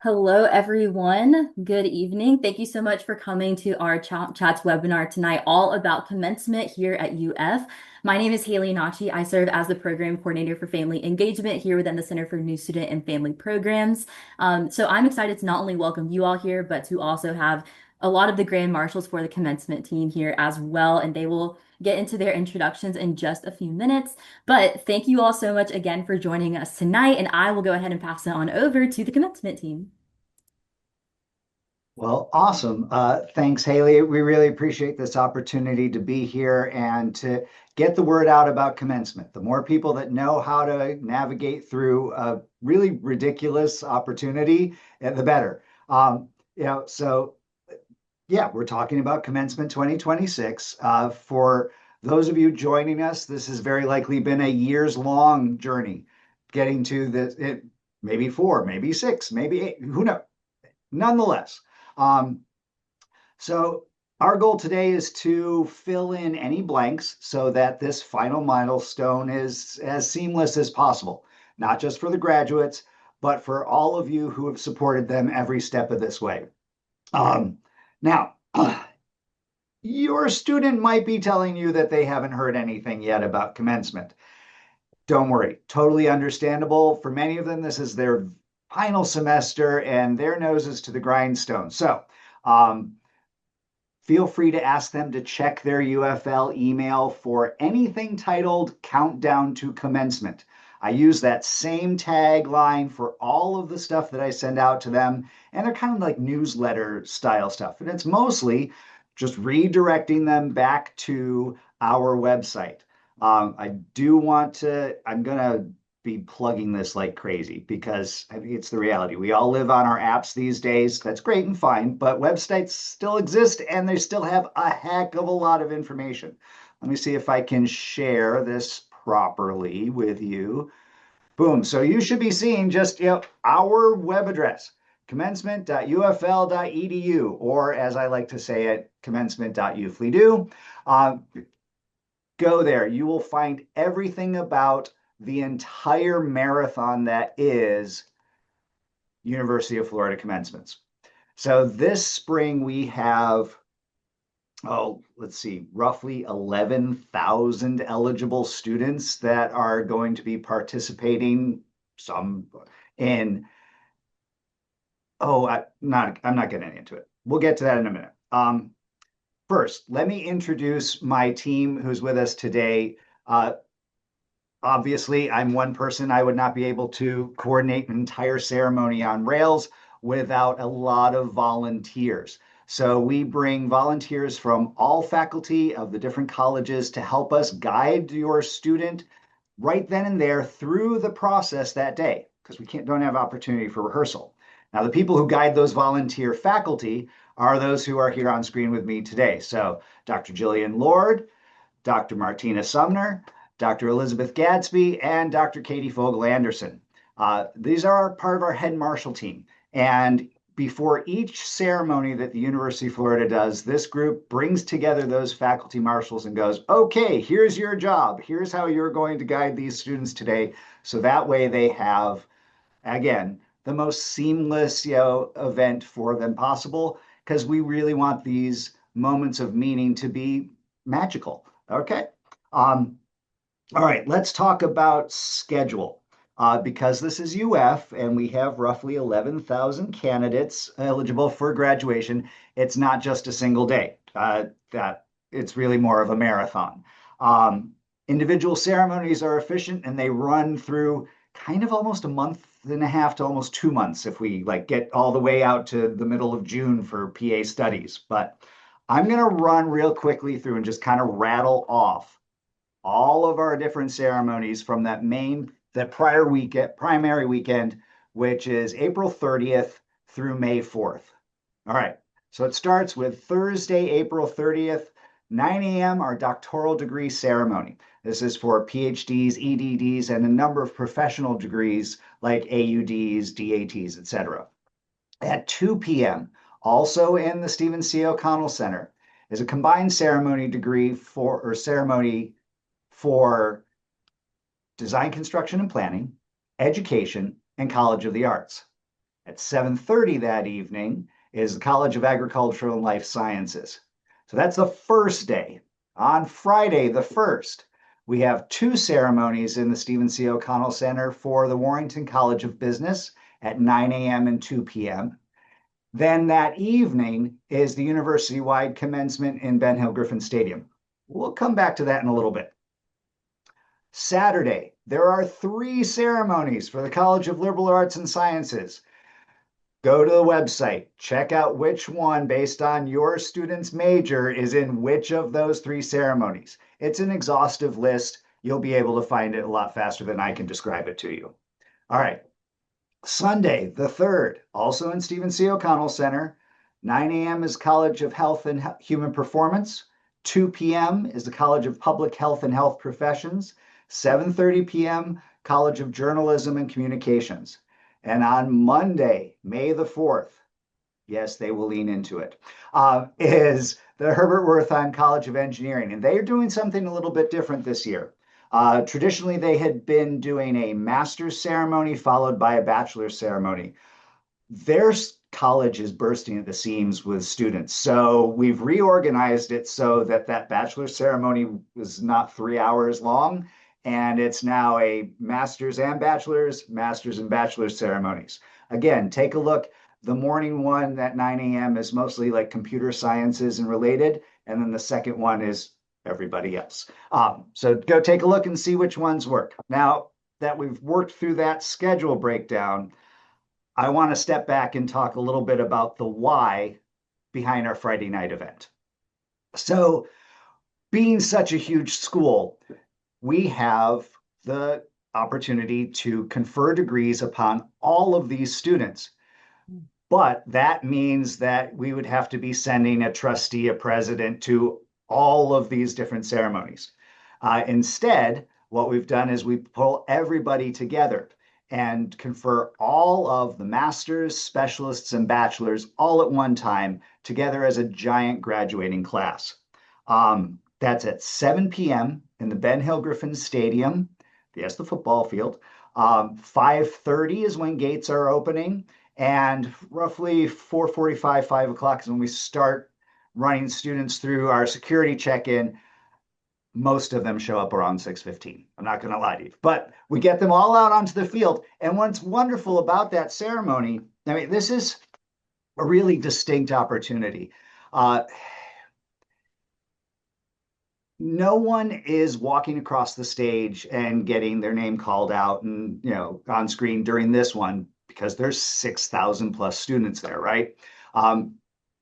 Hello, everyone. Good evening. Thank you so much for coming to our Chats webinar tonight, all about commencement here at UF. My name is Haley Nachi. I serve as the program coordinator for family engagement here within the Center for New Student and Family Programs. So I'm excited to not only welcome you all here, but to also have a lot of the Grand Marshals for the commencement team here as well, and they will get into their introductions in just a few minutes. But thank you all so much again for joining us tonight, and I will go ahead and pass it on over to the commencement team. Well, awesome. Thanks, Haley. We really appreciate this opportunity to be here and to get the word out about commencement. The more people that know how to navigate through a really ridiculous opportunity, the better. So yeah, we're talking about commencement 2026. For those of you joining us, this has very likely been a years-long journey getting to this. Maybe four, maybe six, maybe eight. Who knows? Nonetheless. Um, so our goal today is to fill in any blanks so that this final milestone is as seamless as possible, not just for the graduates, but for all of you who have supported them every step of this way. Now, your student might be telling you that they haven't heard anything yet about commencement. Don't worry, totally understandable. For many of them, this is their final semester and their noses to the grindstone. So um, feel free to ask them to check their UFL email for anything titled Countdown to Commencement. I use that same tagline for all of the stuff that I send out to them, and they're kind of like newsletter style stuff. And it's mostly just redirecting them back to our website. I do want to, I'm going to be plugging this like crazy because I think it's the reality. We all live on our apps these days. That's great and fine, but websites still exist and they still have a heck of a lot of information. Let me see if I can share this properly with you. Boom. So you should be seeing just our web address, commencement.ufl.edu, or as I like to say it, commencement.ufly.edu. Go there. You will find everything about the entire marathon that is University of Florida commencements. So this spring we have, let's see, roughly 11,000 eligible students that are going to be participating, some in, I'm not getting into it. We'll get to that in a minute. First, let me introduce my team who's with us today. Obviously, I'm one person. I would not be able to coordinate an entire ceremony on rails without a lot of volunteers. So we bring volunteers from all faculty of the different colleges to help us guide your student right then and there through the process that day, because we don't have opportunity for rehearsal. Now, the people who guide those volunteer faculty are those who are here on screen with me today. So Dr. Jillian Lord, Dr. Martina Sumner, Dr. Elizabeth Gadsby, and Dr. Katie Fogel Anderson. These are part of our head marshal team. And before each ceremony that the University of Florida does, this group brings together those faculty marshals and goes, okay, here's your job. Here's how you're going to guide these students today. So that way they have, again, the most seamless event for them possible, because we really want these moments of meaning to be magical. Okay. All right, let's talk about schedule. Because this is UF and we have roughly 11,000 candidates eligible for graduation, it's not just a single day. That it's really more of a marathon. Individual ceremonies are efficient and they run through kind of almost a month and a half to almost 2 months if we like get all the way out to the middle of June for PA studies. But I'm going to run real quickly through and just kind of rattle off all of our different ceremonies from that primary weekend, which is April 30th through May 4th. All right, so it starts with Thursday, April 30th, 9 a.m., our doctoral degree ceremony. This is for PhDs, EDDs, and a number of professional degrees like AUDs, DATs, etc. At 2 p.m., also in the Stephen C. O'Connell Center, is a combined ceremony for design, construction, and planning, education, and College of the Arts. At 7:30 that evening is the College of Agricultural and Life Sciences. So that's the first day. On Friday, the 1st, we have two ceremonies in the Stephen C. O'Connell Center for the Warrington College of Business at 9 a.m. and 2 p.m. Then that evening is the university-wide commencement in Ben Hill Griffin Stadium. We'll come back to that in a little bit. Saturday, there are three ceremonies for the College of Liberal Arts and Sciences. Go to the website, check out which one based on your student's major is in which of those three ceremonies. It's an exhaustive list. You'll be able to find it a lot faster than I can describe it to you. All right. Sunday, the 3rd, also in Stephen C. O'Connell Center. 9 a.m. is College of Health and Human Performance. 2 p.m. is the College of Public Health and Health Professions. 7:30 p.m., College of Journalism and Communications. And on Monday, May the 4th, yes, they will lean into it, is the Herbert Wertheim College of Engineering. And they are doing something a little bit different this year. Traditionally, they had been doing a master's ceremony followed by a bachelor's ceremony. Their college is bursting at the seams with students. So we've reorganized it so that that bachelor's ceremony was not 3 hours long. And it's now a master's and bachelor's ceremonies. Again, take a look. The morning one at 9 a.m. is mostly like computer sciences and related. And then the second one is everybody else. So go take a look and see which ones work. Now that we've worked through that schedule breakdown, I want to step back and talk a little bit about the why behind our Friday night event. So being such a huge school, we have the opportunity to confer degrees upon all of these students. But that means that we would have to be sending a trustee, a president to all of these different ceremonies. Instead, what we've done is we pull everybody together and confer all of the masters, specialists, and bachelors all at one time together as a giant graduating class. That's at 7 p.m. in the Ben Hill Griffin Stadium. Yes, the football field. 5:30 is when gates are opening, and roughly 4:45, 5 o'clock is when we start running students through our security check-in. Most of them show up around 6:15. I'm not going to lie to you, but we get them all out onto the field. And what's wonderful about that ceremony, I mean, this is a really distinct opportunity. No one is walking across the stage and getting their name called out and on screen during this one because there's 6,000 plus students there, right?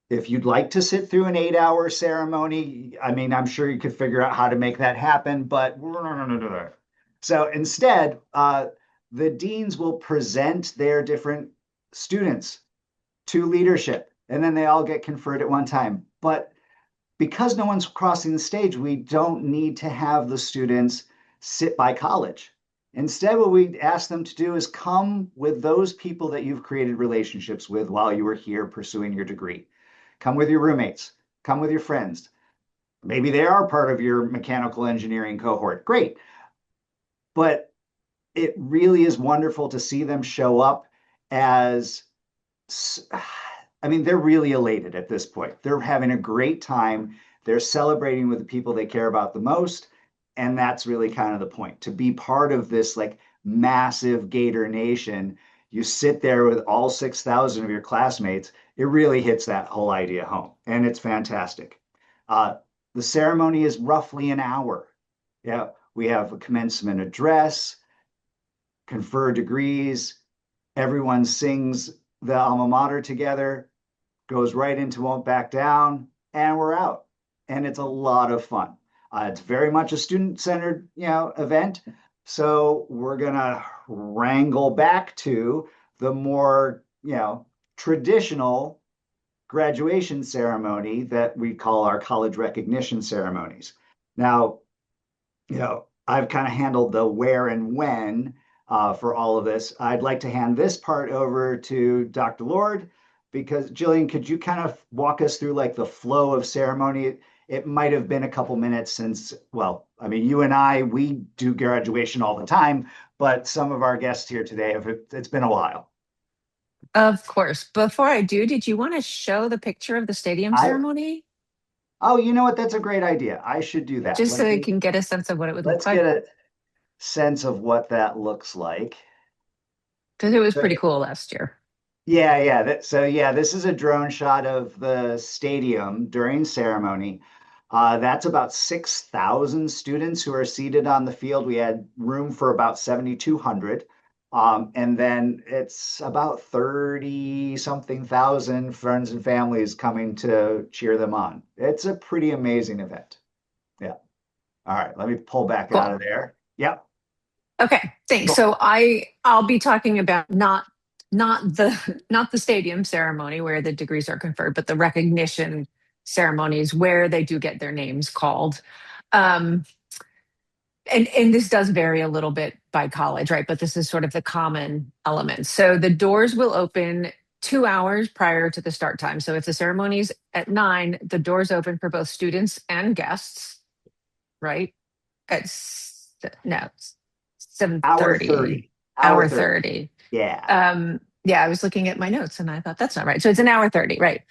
If you'd like to sit through an 8-hour ceremony, I mean, I'm sure you could figure out how to make that happen, but so instead, the deans will present their different students to leadership, and then they all get conferred at one time. But because no one's crossing the stage, we don't need to have the students sit by college. Instead, what we ask them to do is come with those people that you've created relationships with while you were here pursuing your degree. Come with your roommates, come with your friends. Maybe they are part of your mechanical engineering cohort. Great. But it really is wonderful to see them show up as, I mean, they're really elated at this point. They're having a great time. They're celebrating with the people they care about the most. And that's really kind of the point, to be part of this like massive Gator nation. You sit there with all 6,000 of your classmates. It really hits that whole idea home. And it's fantastic. The ceremony is roughly an hour. Yeah, we have a commencement address, confer degrees. Everyone sings the alma mater together, goes right into Won't Back Down, and we're out. And it's a lot of fun. It's very much a student-centered, event. So we're gonna wrangle back to the more, traditional graduation ceremony that we call our college recognition ceremonies. Now, I've kind of handled the where and when for all of this. I'd like to hand this part over to Dr. Lord, because Jillian, could you kind of walk us through like the flow of ceremony? It might have been a couple minutes since, well, I mean, you and I, we do graduation all the time, but some of our guests here today, it's been a while. Of course. Before I do, did you want to show the picture of the stadium I, ceremony? oh, you know what? That's a great idea. I should do that. Just so I can get a sense of what it would look Let's like. get a sense of what that looks like. Because it was So pretty cool last year. yeah. So this is a drone shot of the stadium during ceremony. That's about 6,000 students who are seated on the field. We had room for about 7,200. And then it's about 30 something thousand friends and families coming to cheer them on. It's a pretty amazing event. Yeah. All right. Let me pull back out Cool. of there. Yep. Okay, thanks. Cool. So I'll be talking about not the stadium ceremony where the degrees are conferred, but the recognition ceremonies where they do get their names called. Um, and this does vary a little bit by college, right? But this is sort of the common element. So the doors will open 2 hours prior to the start time. So if the ceremony's at 9, the doors open for both students and guests, right? No, seven Hour thirty, 30. Hour hour 30. 30. Yeah. Yeah, I was looking at my notes and I thought that's not right. So it's an hour 30, right?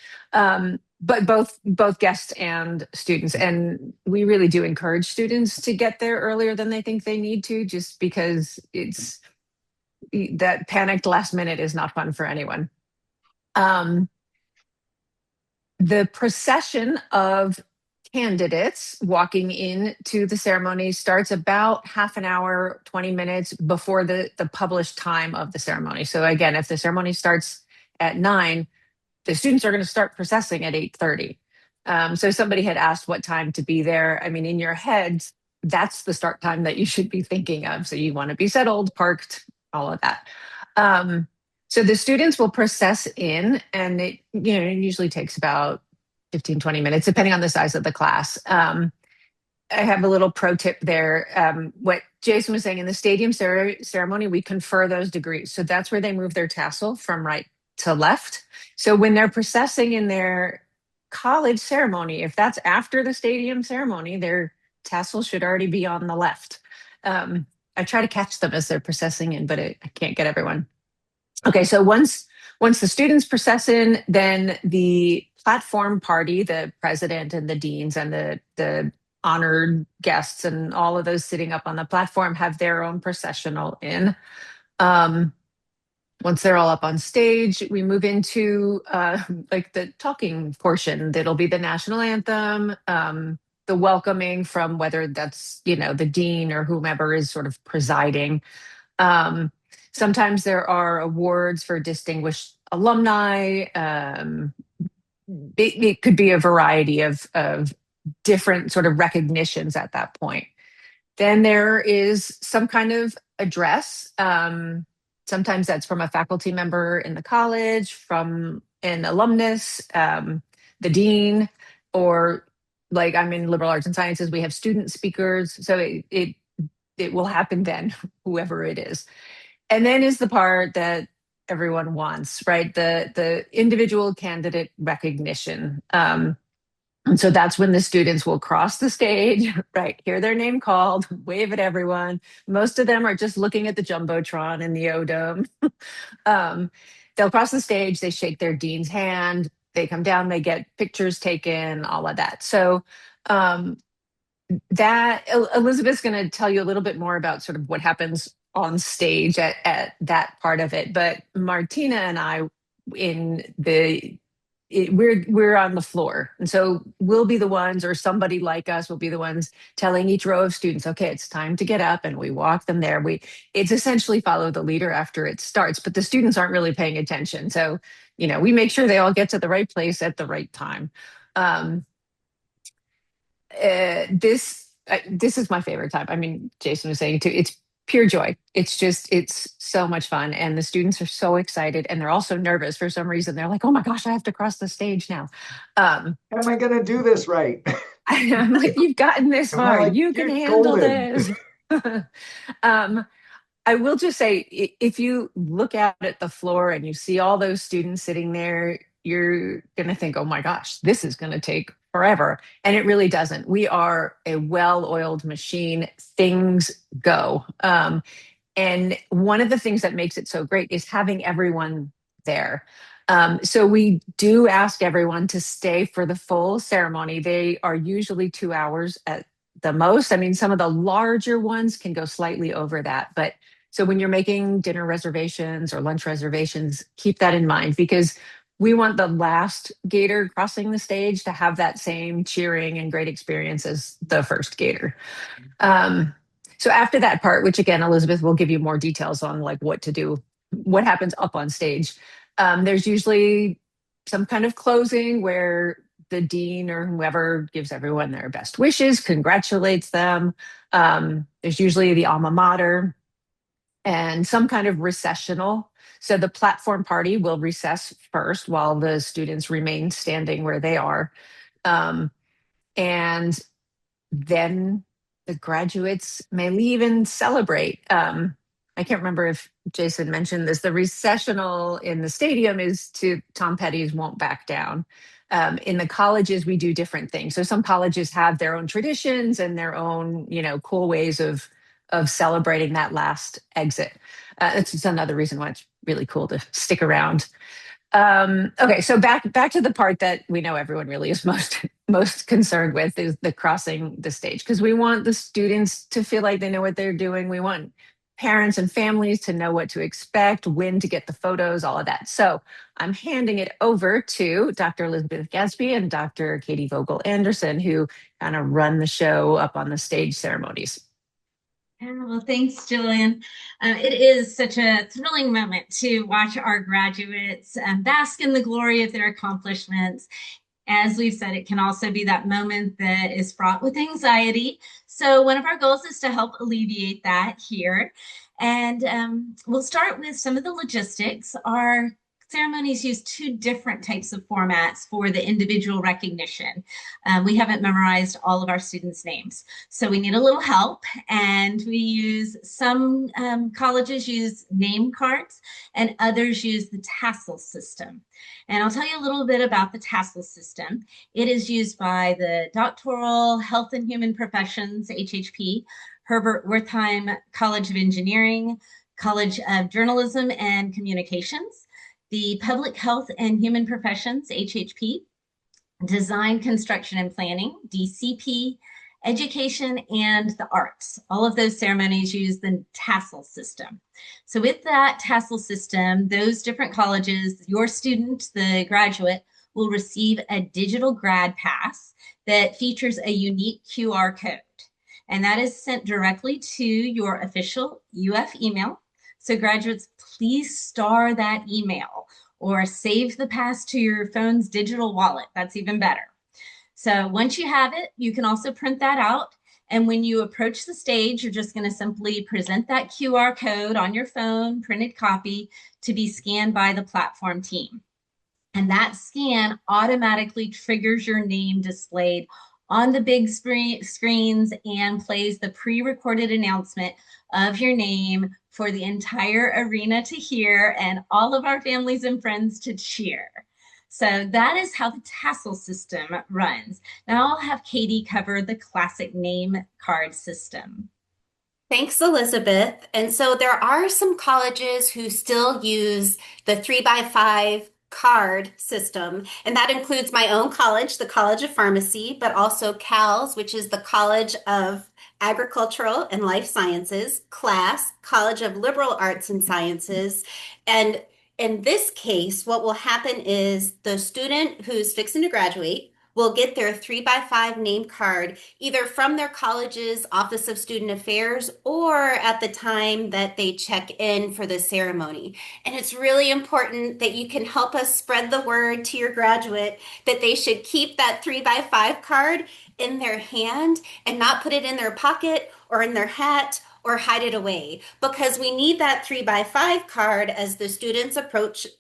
But both guests and students, and we really do encourage students to get there earlier than they think they need to, just because it's that panicked last minute is not fun for anyone. Um, the procession of candidates walking into the ceremony starts about half an hour, 20 minutes before the published time of the ceremony. So again, if the ceremony starts at 9, the students are going to start processing at 8:30. So somebody had asked what time to be there. I mean, in your head, that's the start time that you should be thinking of. So you want to be settled, parked, all of that. Um, so the students will process in, and it usually takes about 15, 20 minutes, depending on the size of the class. I have a little pro tip there. What Jason was saying, in the stadium ceremony, we confer those degrees. So that's where they move their tassel from right to left. So when they're processing in their college ceremony, if that's after the stadium ceremony, their tassel should already be on the left. I try to catch them as they're processing in, but I can't get everyone. Okay, so once the students process in, then the platform party, the president and the deans and the honored guests and all of those sitting up on the platform have their own processional in. Um, Once they're all up on stage, we move into like the talking portion. That'll be the national anthem, the welcoming from whether that's the dean or whomever is sort of presiding. Um, Sometimes there are awards for distinguished alumni. It could be a variety of different sort of recognitions at that point. Then there is some kind of address. Sometimes that's from a faculty member in the college, from an alumnus, the dean, or like I'm in liberal arts and sciences, we have student speakers. So it will happen then, whoever it is. And then is the part that everyone wants, right? The individual candidate recognition. And so that's when the students will cross the stage, right? Hear their name called, wave at everyone. Most of them are just looking at the Jumbotron in the O Dome. They'll cross the stage, they shake their dean's hand, they come down, they get pictures taken, all of that. So um, that Elizabeth's going to tell you a little bit more about sort of what happens on stage at that part of it. But Martina and I, in the we're on the floor, and so we'll be the ones, or somebody like us will be the ones telling each row of students, okay, it's time to get up, and we walk them there. It's essentially follow the leader after it starts, but the students aren't really paying attention. So we make sure they all get to the right place at the right time. Um, this is my favorite time. I mean, Jason was saying too, it's pure joy. It's so much fun, and the students are so excited, and they're also nervous for some reason. They're like, "Oh my gosh, I have to cross the stage now." Um, Am I going to do this right? I'm like, "You've gotten this Am I far. like, You can you're handle golden? this." um, I will just say, if you look out at the floor and you see all those students sitting there, you're going to think, oh my gosh, this is going to take forever. And it really doesn't. We are a well oiled machine. Things go. And one of the things that makes it so great is having everyone there. So we do ask everyone to stay for the full ceremony. They are usually 2 hours at the most. I mean, some of the larger ones can go slightly over that. But so when you're making dinner reservations or lunch reservations, keep that in mind because we want the last Gator crossing the stage to have that same cheering and great experience as the first Gator. Um, so after that part, which again, Elizabeth will give you more details on like what to do, what happens up on stage. There's usually some kind of closing where the dean or whoever gives everyone their best wishes, congratulates them. There's usually the alma mater and some kind of recessional. So the platform party will recess first while the students remain standing where they are. Um, and then the graduates may leave and celebrate. I can't remember if Jason mentioned this. The recessional in the stadium is to Tom Petty's Won't Back Down. In the colleges, we do different things. So some colleges have their own traditions and their own, cool ways of celebrating that last exit. It's just another reason why it's really cool to stick around. Okay, so back to the part that we know everyone really is most concerned with is the crossing the stage because we want the students to feel like they know what they're doing. We want parents and families to know what to expect, when to get the photos, all of that. So I'm handing it over to Dr. Elizabeth Gadsby and Dr. Katie Vogel Anderson, who kind of run the show up on the stage ceremonies. Yeah, well, thanks, Jillian. It is such a thrilling moment to watch our graduates bask in the glory of their accomplishments. As we've said, it can also be that moment that is fraught with anxiety. So one of our goals is to help alleviate that here. And we'll start with some of the logistics. Our ceremonies use two different types of formats for the individual recognition. We haven't memorized all of our students' names, so we need a little help. And we use some colleges use name cards, and others use the tassel system. And I'll tell you a little bit about the tassel system. It is used by the Doctoral Health and Human Professions (HHP), Herbert Wertheim College of Engineering, College of Journalism and Communications, the Public Health and Human Professions, HHP, Design, Construction, and Planning, DCP, Education, and the Arts. All of those ceremonies use the tassel system. So with that tassel system, those different colleges, your student, the graduate, will receive a digital grad pass that features a unique QR code. And that is sent directly to your official UF email. So graduates, please star that email or save the pass to your phone's digital wallet. That's even better. So once you have it, you can also print that out. And when you approach the stage, you're just going to simply present that QR code on your phone, printed copy, to be scanned by the platform team. And that scan automatically triggers your name displayed on the big screens and plays the pre-recorded announcement of your name for the entire arena to hear and all of our families and friends to cheer. So that is how the tassel system runs. Now I'll have Katie cover the classic name card system. Thanks, Elizabeth. And so there are some colleges who still use the 3x5 card system, and that includes my own college, the College of Pharmacy, but also CALS, which is the College of Agricultural and Life Sciences, CLASS, College of Liberal Arts and Sciences. And in this case, what will happen is the student who's fixing to graduate will get their 3x5 name card either from their college's Office of Student Affairs or at the time that they check in for the ceremony. And it's really important that you can help us spread the word to your graduate that they should keep that 3x5 card in their hand and not put it in their pocket or in their hat or hide it away, because we need that 3x5 card as the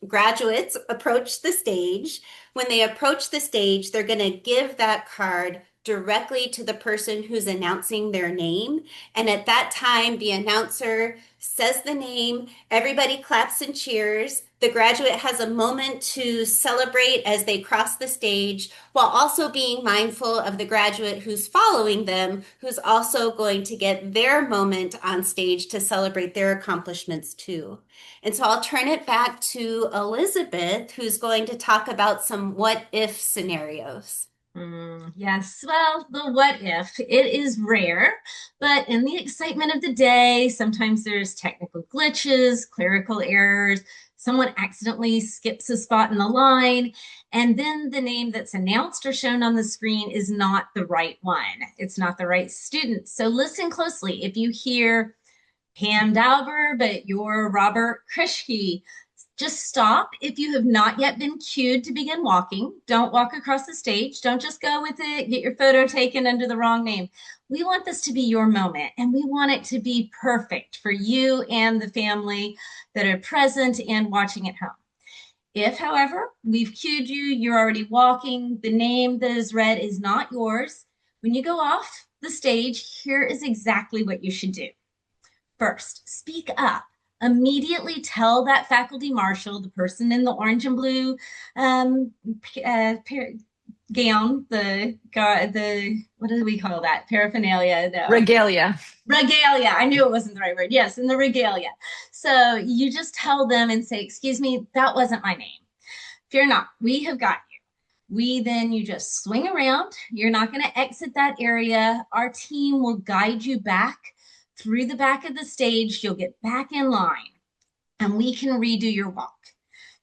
graduates approach the stage. When they approach the stage, they're going to give that card directly to the person who's announcing their name. And at that time, the announcer says the name, everybody claps and cheers. The graduate has a moment to celebrate as they cross the stage, while also being mindful of the graduate who's following them, who's also going to get their moment on stage to celebrate their accomplishments too. And so I'll turn it back to Elizabeth, who's going to talk about some what if scenarios. Yes, well, the what if, it is rare, but in the excitement of the day, sometimes there's technical glitches, clerical errors, someone accidentally skips a spot in the line, and then the name that's announced or shown on the screen is not the right one. It's not the right student. So listen closely. If you hear Pam Dauber, but you're Robert Krischke, just stop if you have not yet been cued to begin walking. Don't walk across the stage. Don't just go with it, get your photo taken under the wrong name. We want this to be your moment, and we want it to be perfect for you and the family that are present and watching at home. If, however, we've cued you, you're already walking, the name that is read is not yours, when you go off the stage, here is exactly what you should do. First, speak up. Immediately tell that faculty marshal, the person in the orange and blue gown, the what do we call that? Paraphernalia, no. Regalia. Regalia. I knew it wasn't the right word. Yes, in the regalia. So you just tell them and say, excuse me, that wasn't my name. Fear not, we have got you. You just swing around. You're not going to exit that area. Our team will guide you back through the back of the stage. You'll get back in line and we can redo your walk.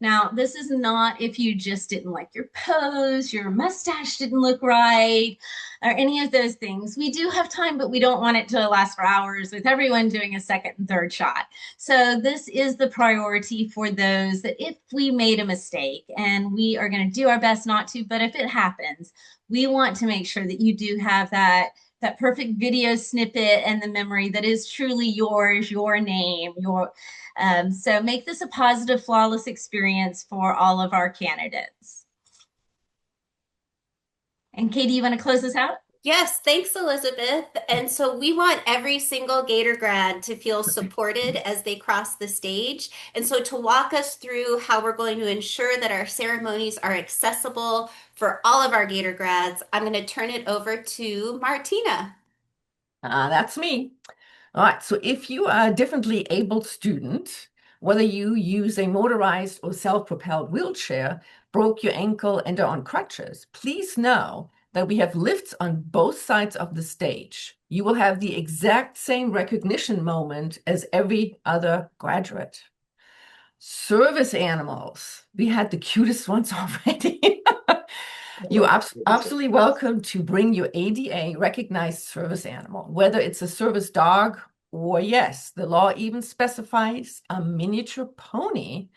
Now, this is not if you just didn't like your pose, your mustache didn't look right, or any of those things. We do have time, but we don't want it to last for hours with everyone doing a second and third shot. So this is the priority for those that if we made a mistake, and we are going to do our best not to, but if it happens, we want to make sure that you do have that perfect video snippet and the memory that is truly yours, your name, so make this a positive, flawless experience for all of our candidates. And Katie, you want to close this out? Yes, thanks, Elizabeth. And so we want every single Gator grad to feel supported as they cross the stage. And so to walk us through how we're going to ensure that our ceremonies are accessible for all of our Gator grads, I'm going to turn it over to Martina. That's me. All right, so if you are a differently abled student, whether you use a motorized or self-propelled wheelchair, broke your ankle, and are on crutches, please know that we have lifts on both sides of the stage. You will have the exact same recognition moment as every other graduate. Service animals, we had the cutest ones already. You are absolutely welcome to bring your ADA recognized service animal, whether it's a service dog or, yes, the law even specifies a miniature pony.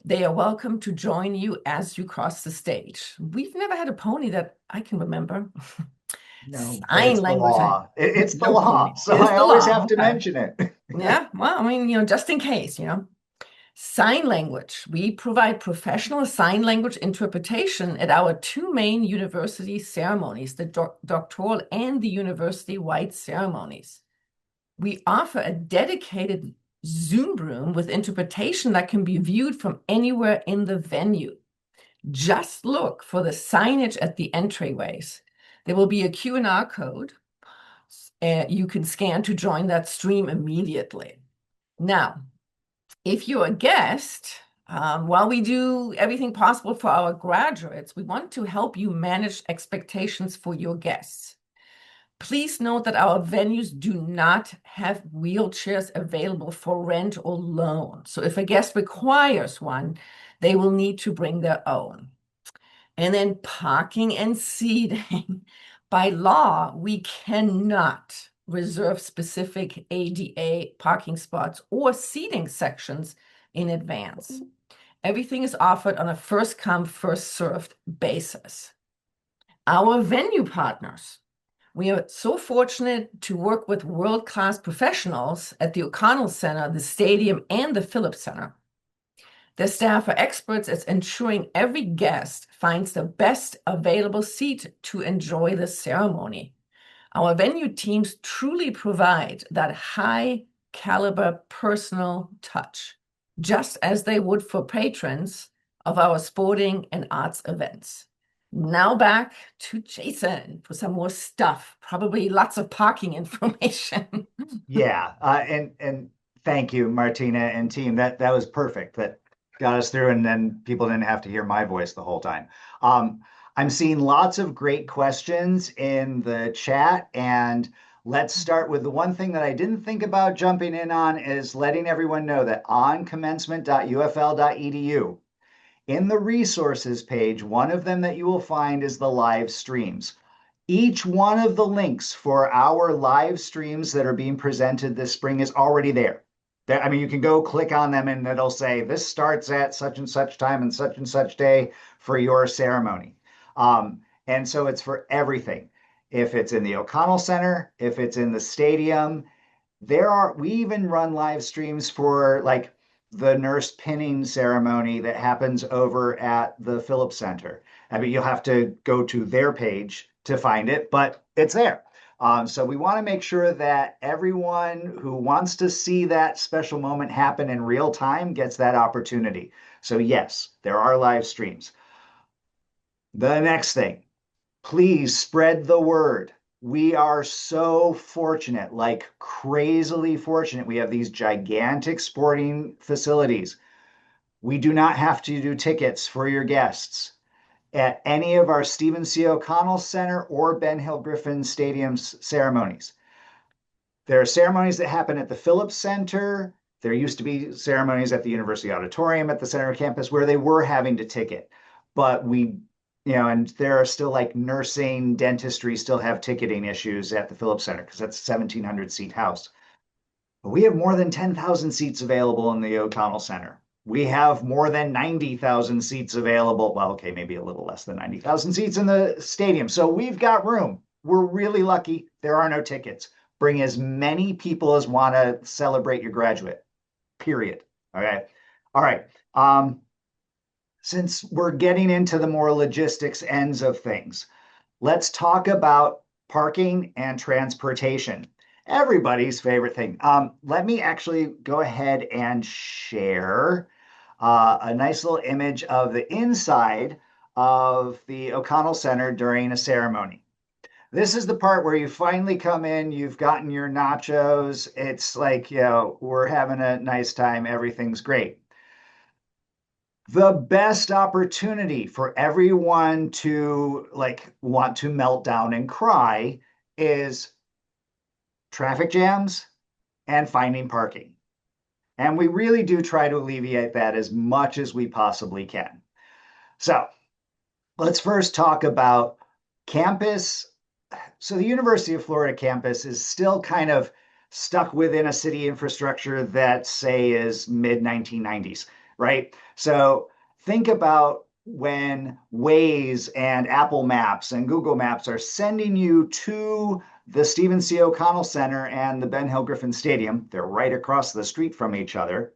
They are welcome to join you as you cross the stage. We've never had a pony that I can remember. No, Sign it's language. the law. It's the No law. pony. So It is I the always law. have to Okay. mention it. Yeah, well, I mean, just in case, Sign language. We provide professional sign language interpretation at our two main university ceremonies, the doctoral and the university-wide ceremonies. We offer a dedicated Zoom room with interpretation that can be viewed from anywhere in the venue. Just look for the signage at the entryways. There will be a QR code you can scan to join that stream immediately. Now, if you're a guest, while we do everything possible for our graduates, we want to help you manage expectations for your guests. Please note that our venues do not have wheelchairs available for rent or loan. So if a guest requires one, they will need to bring their own. And then parking and seating. By law, we cannot reserve specific ADA parking spots or seating sections in advance. Everything is offered on a first come, first served basis. Our venue partners. We are so fortunate to work with world-class professionals at the O'Connell Center, the stadium, and the Phillips Center. Their staff are experts at ensuring every guest finds the best available seat to enjoy the ceremony. Our venue teams truly provide that high caliber personal touch. just as they would for patrons of our sporting and arts events. Now back to Jason for some more stuff, probably lots of parking information. Yeah, and thank you, Martina and team. That was perfect. That got us through, and then people didn't have to hear my voice the whole time. I'm seeing lots of great questions in the chat, and let's start with the one thing that I didn't think about jumping in on is letting everyone know that on commencement.ufl.edu, in the resources page, one of them that you will find is the live streams. Each one of the links for our live streams that are being presented this spring is already there. I mean, you can go click on them and it'll say this starts at such and such time and such day for your ceremony. And so it's for everything. If it's in the O'Connell Center, if it's in the stadium, we even run live streams for like the nurse pinning ceremony that happens over at the Phillips Center. I mean, you'll have to go to their page to find it, but it's there. So we want to make sure that everyone who wants to see that special moment happen in real time gets that opportunity. So yes, there are live streams. The next thing, please spread the word. We are so fortunate, like crazily fortunate. We have these gigantic sporting facilities. We do not have to do tickets for your guests at any of our Stephen C. O'Connell Center or Ben Hill Griffin Stadium ceremonies. There are ceremonies that happen at the Phillips Center. There used to be ceremonies at the University Auditorium at the center of campus where they were having to ticket, but and there are still like nursing, dentistry still have ticketing issues at the Phillips Center because that's a 1,700 seat house. But we have more than 10,000 seats available in the O'Connell Center. We have more than 90,000 seats available. Well, okay, maybe a little less than 90,000 seats in the stadium. So we've got room. We're really lucky. There are no tickets. Bring as many people as want to celebrate your graduate, period. Okay. All right. Since we're getting into the more logistics ends of things, let's talk about parking and transportation. Everybody's favorite thing. Let me actually go ahead and share a nice little image of the inside of the O'Connell Center during a ceremony. This is the part where you finally come in, you've gotten your nachos. It's like, we're having a nice time. Everything's great. The best opportunity for everyone to want to melt down and cry is traffic jams and finding parking. And we really do try to alleviate that as much as we possibly can. So let's first talk about campus. So the University of Florida campus is still kind of stuck within a city infrastructure that, say, is mid-1990s, right? So think about when Waze and Apple Maps and Google Maps are sending you to the Stephen C. O'Connell Center and the Ben Hill Griffin Stadium. They're right across the street from each other.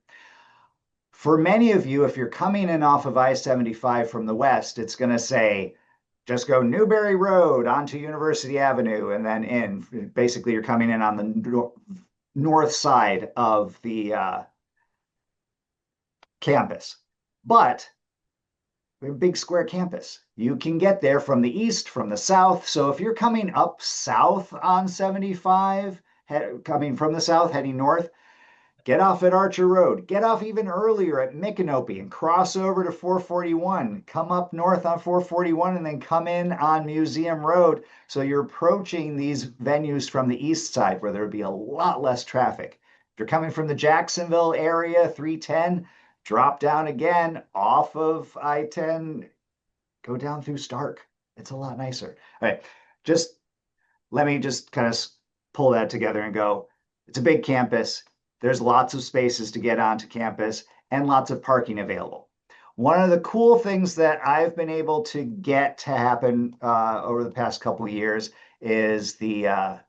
For many of you, if you're coming in off of I-75 from the west, it's going to say, just go Newberry Road onto University Avenue and then in. Basically, you're coming in on the north side of the campus. But we have a big square campus. You can get there from the east, from the south. So if you're coming up south on 75, coming from the south, heading north, get off at Archer Road. Get off even earlier at Micanopy and cross over to 441. Come up north on 441 and then come in on Museum Road. So you're approaching these venues from the east side where there would be a lot less traffic. If you're coming from the Jacksonville area, 310, drop down again off of I-10, go down through Stark. It's a lot nicer. All right, let me kind of pull that together and go, it's a big campus. There's lots of spaces to get onto campus and lots of parking available. One of the cool things that I've been able to get to happen over the past couple of years is the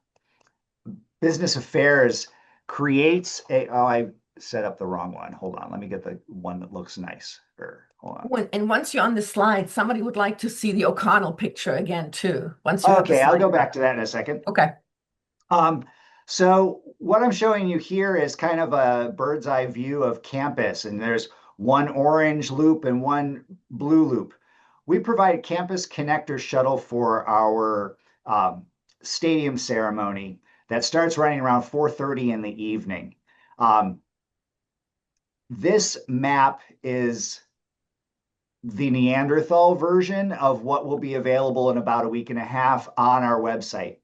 Business Affairs creates I set up the wrong one. Hold on. Let me get the one that looks nice. Hold on. And once you're on the slide, somebody would like to see the O'Connell picture again, too. Okay, I'll go back to that in a second. Okay. So what I'm showing you here is kind of a bird's eye view of campus, and there's one orange loop and one blue loop. We provide a campus connector shuttle for our stadium ceremony that starts running around 4:30 in the evening. This map is the Neanderthal version of what will be available in about a week and a half on our website.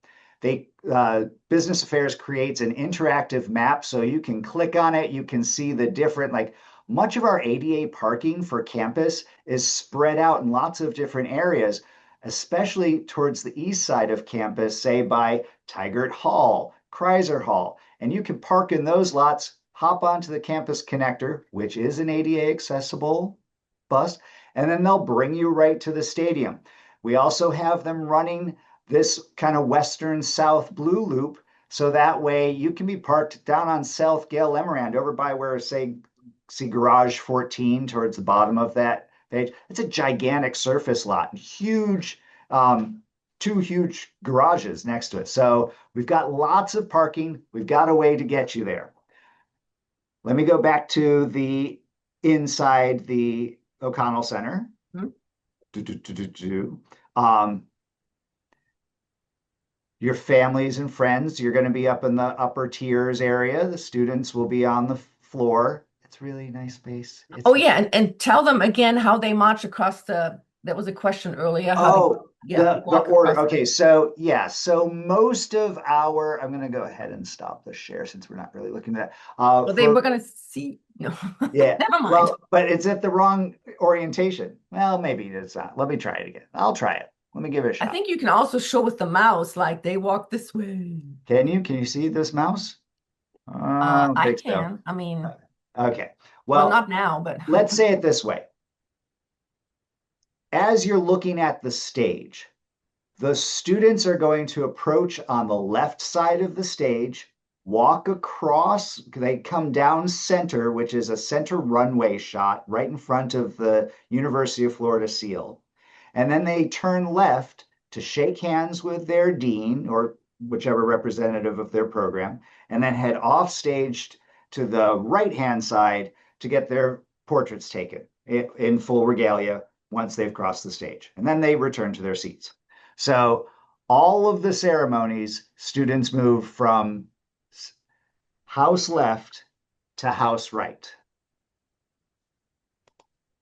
Business Affairs creates an interactive map, so you can click on it. You can see the different, like much of our ADA parking for campus is spread out in lots of different areas, especially towards the east side of campus, say by Tigert Hall, Kreiser Hall. And you can park in those lots, hop onto the campus connector, which is an ADA accessible bus, and then they'll bring you right to the stadium. We also have them running this kind of western south blue loop, so that way you can be parked down on South Gale Lemerand over by where, say, see garage 14 towards the bottom of that page. It's a gigantic surface lot and huge, two huge garages next to it. So we've got lots of parking. We've got a way to get you there. Let me go back to the inside the O'Connell Center. Your families and friends, you're going to be up in the upper tiers area. The students will be on the floor. It's really nice space. Oh, yeah. And tell them again how they march across that was a question earlier. The order. Okay, so yeah, so most of our, I'm going to go ahead and stop the share since we're not really looking at that. Well, they were going to see. No. Yeah. Never mind. Well, but it's at the wrong orientation. Well, maybe it's not. Let me try it again. I'll try it. Let me give it a shot. I think you can also show with the mouse, like they walk this way. Can you? Can you see this mouse? I can. So. I mean, okay. Well, not now, but let's say it this way. As you're looking at the stage, the students are going to approach on the left side of the stage, walk across, they come down center, which is a center runway shot right in front of the University of Florida seal. And then they turn left to shake hands with their dean or whichever representative of their program, and then head off stage to the right-hand side to get their portraits taken in full regalia once they've crossed the stage. And then they return to their seats. So all of the ceremonies, students move from house left to house right.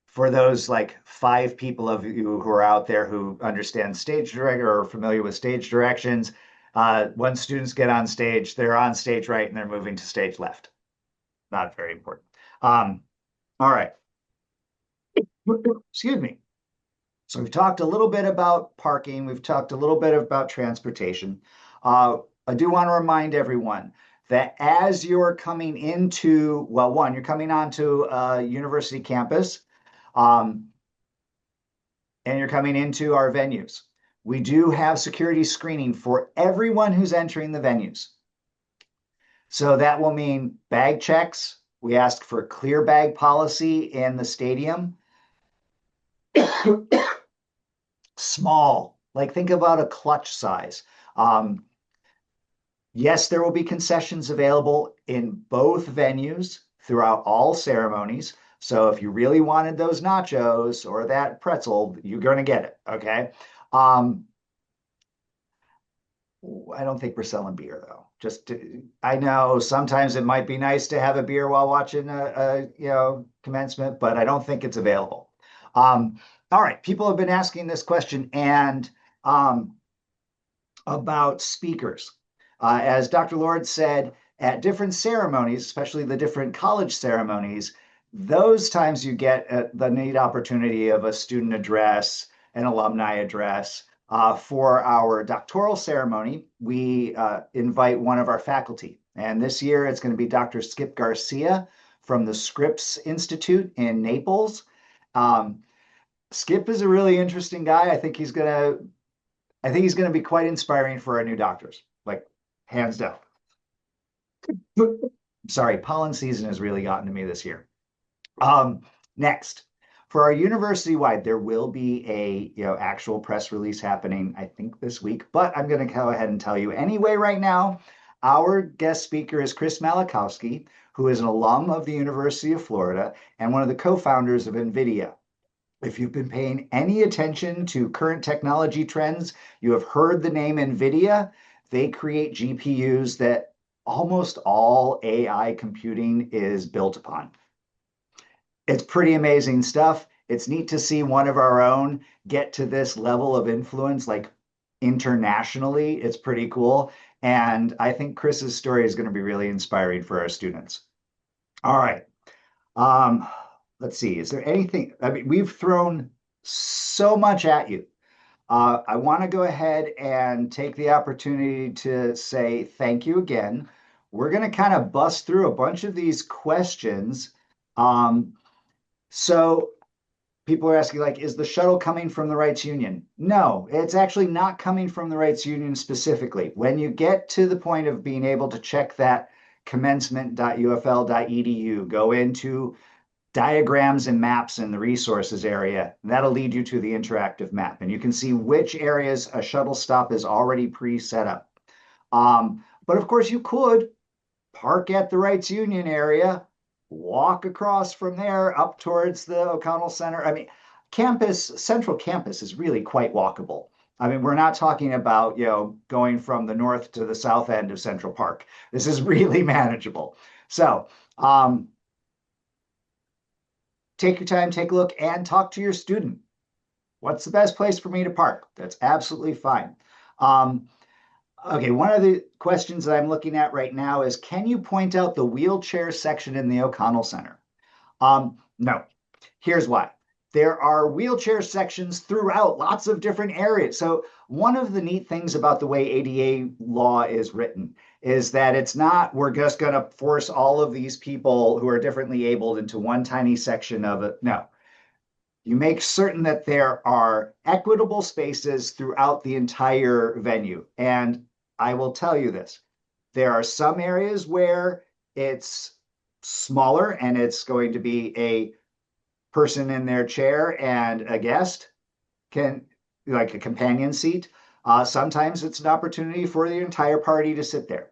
For those like 5 people of you who are out there who understand stage direction or are familiar with stage directions, once students get on stage, they're on stage right and they're moving to stage left. Not very important. All right. Excuse me. So we've talked a little bit about parking. We've talked a little bit about transportation. I do want to remind everyone that as you're coming into, well, one, you're coming onto a university campus, and you're coming into our venues. We do have security screening for everyone who's entering the venues. So that will mean bag checks. We ask for clear bag policy in the stadium. Small, like think about a clutch size. Yes, there will be concessions available in both venues throughout all ceremonies. So if you really wanted those nachos or that pretzel, you're going to get it, okay? I don't think we're selling beer though. I know sometimes it might be nice to have a beer while watching a commencement, but I don't think it's available. All right, people have been asking this question and about speakers. As Dr. Lord said, at different ceremonies, especially the different college ceremonies, those times you get the neat opportunity of a student address, an alumni address. For our doctoral ceremony, we invite one of our faculty. And this year it's going to be Dr. Skip Garcia from the Scripps Institute in Naples. Skip is a really interesting guy. I think he's gonna be quite inspiring for our new doctors, like hands down. Sorry, pollen season has really gotten to me this year. Next, for our university-wide, there will be a actual press release happening, I think this week, but I'm going to go ahead and tell you anyway right now. Our guest speaker is Chris Malachowski, who is an alum of the University of Florida and one of the co-founders of NVIDIA. If you've been paying any attention to current technology trends, you have heard the name NVIDIA. They create GPUs that almost all AI computing is built upon. It's pretty amazing stuff. It's neat to see one of our own get to this level of influence, like internationally. It's pretty cool. And I think Chris's story is going to be really inspiring for our students. All right. Um, let's see. Is there anything? I mean, we've thrown so much at you. I want to go ahead and take the opportunity to say thank you again. We're going to kind of bust through a bunch of these questions. So people are asking, like, is the shuttle coming from the rights union? No, it's actually not coming from the rights union specifically. When you get to the point of being able to check that commencement.ufl.edu, go into diagrams and maps in the resources area. That'll lead you to the interactive map, and you can see which areas a shuttle stop is already pre-set up. But of course, you could park at the rights union area, walk across from there up towards the O'Connell Center. I mean, Central Campus is really quite walkable. I mean, we're not talking about, going from the north to the south end of Central Park. This is really manageable. So take your time, take a look, and talk to your student. What's the best place for me to park? That's absolutely fine. Okay, one of the questions that I'm looking at right now is, can you point out the wheelchair section in the O'Connell Center? No. Here's why. There are wheelchair sections throughout lots of different areas. So one of the neat things about the way ADA law is written is that it's not, we're just going to force all of these people who are differently abled into one tiny section of it. No. You make certain that there are equitable spaces throughout the entire venue. And I will tell you this, there are some areas where it's smaller and it's going to be a person in their chair and a guest can, like a companion seat. Sometimes it's an opportunity for the entire party to sit there.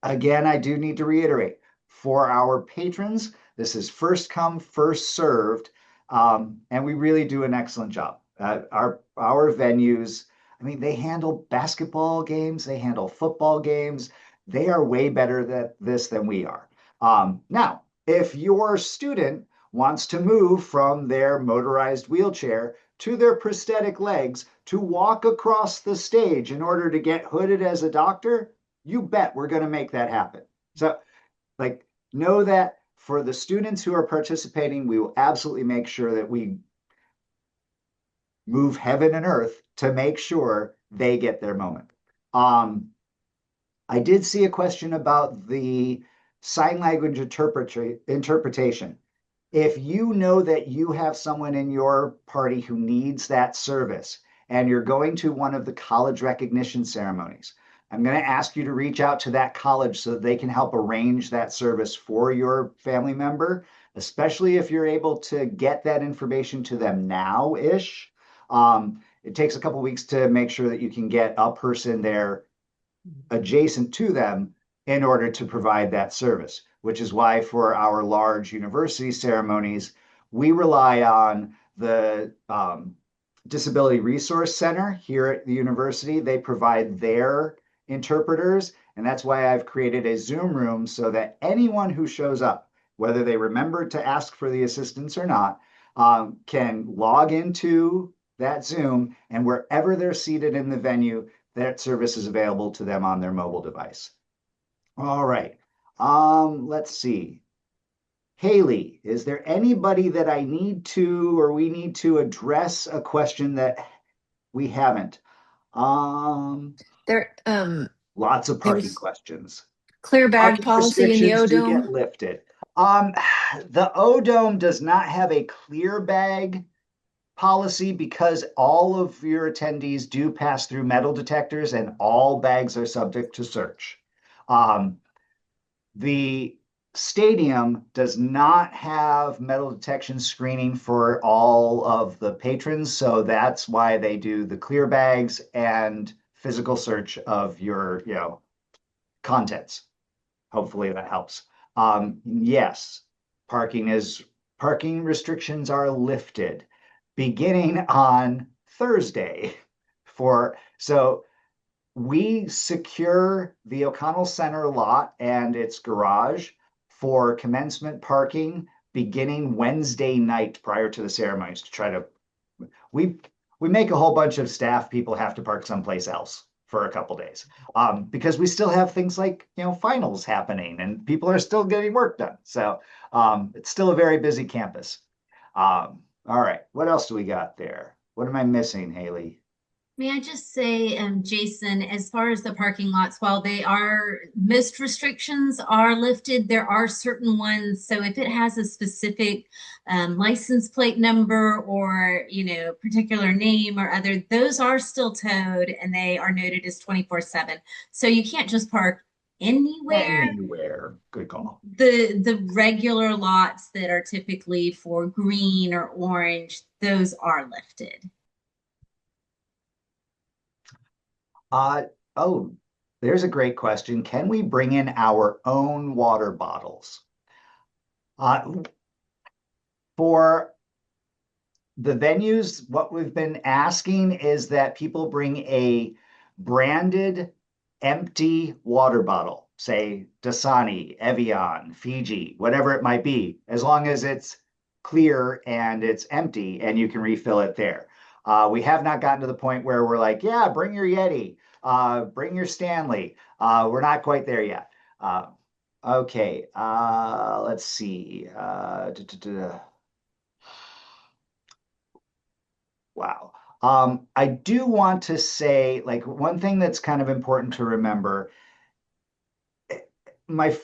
Again, I do need to reiterate, for our patrons, this is first come, first served, and we really do an excellent job. Our venues, I mean, they handle basketball games, they handle football games. They are way better at this than we are. Now, if your student wants to move from their motorized wheelchair to their prosthetic legs to walk across the stage in order to get hooded as a doctor, you bet we're going to make that happen. So, like, know that for the students who are participating, we will absolutely make sure that we move heaven and earth to make sure they get their moment. I did see a question about the sign language interpretation. If you know that you have someone in your party who needs that service and you're going to one of the college recognition ceremonies, I'm going to ask you to reach out to that college so that they can help arrange that service for your family member, especially if you're able to get that information to them now-ish. It takes a couple of weeks to make sure that you can get a person there adjacent to them in order to provide that service, which is why for our large university ceremonies, we rely on the Disability Resource Center here at the university. They provide their interpreters, and that's why I've created a Zoom room so that anyone who shows up, whether they remember to ask for the assistance or not, can log into that Zoom, and wherever they're seated in the venue, that service is available to them on their mobile device. All right. Let's see. Haley, is there anybody that I need to, or we need to address a question that we haven't? There, Lots of there parking was questions. clear bag Parking policy in the restrictions do O-Dome. get lifted. The O-Dome does not have a clear bag policy because all of your attendees do pass through metal detectors and all bags are subject to search. The stadium does not have metal detection screening for all of the patrons, so that's why they do the clear bags and physical search of your, contents. Hopefully that helps. Yes, parking restrictions are lifted beginning on Thursday. So we secure the O'Connell Center lot and its garage for commencement parking beginning Wednesday night prior to the ceremonies to try to we make a whole bunch of staff people have to park someplace else for a couple days because we still have things like finals happening and people are still getting work done. So it's still a very busy campus. All right, what else do we got there? What am I missing, Haley? May I just say, Jason, as far as the parking lots, while most restrictions are lifted, there are certain ones. So if it has a specific license plate number or, particular name or other, those are still towed and they are noted as 24/7. So you can't just park anywhere. Anywhere. Good call. The regular lots that are typically for green or orange, those are lifted. Oh, there's a great question. Can we bring in our own water bottles? For the venues, what we've been asking is that people bring a branded empty water bottle, say Dasani, Evian, Fiji, whatever it might be, as long as it's clear and it's empty and you can refill it there. We have not gotten to the point where we're like, yeah, bring your Yeti, bring your Stanley. We're not quite there yet. Okay, let's see. Wow. I do want to say, like, one thing that's kind of important to remember, my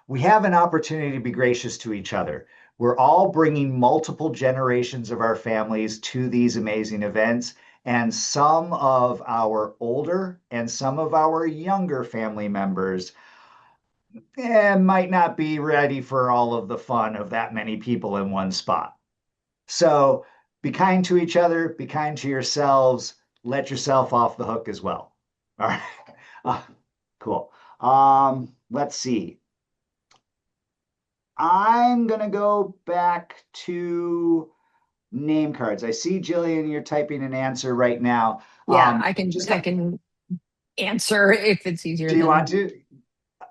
we have an opportunity to be gracious to each other. We're all bringing multiple generations of our families to these amazing events, and some of our older and some of our younger family members might not be ready for all of the fun of that many people in one spot. So be kind to each other, be kind to yourselves, let yourself off the hook as well. All right. Cool. Let's see. I'm gonna go back to name cards. I see Jillian, you're typing an answer right now. Yeah, I can answer if it's easier. Do you want to?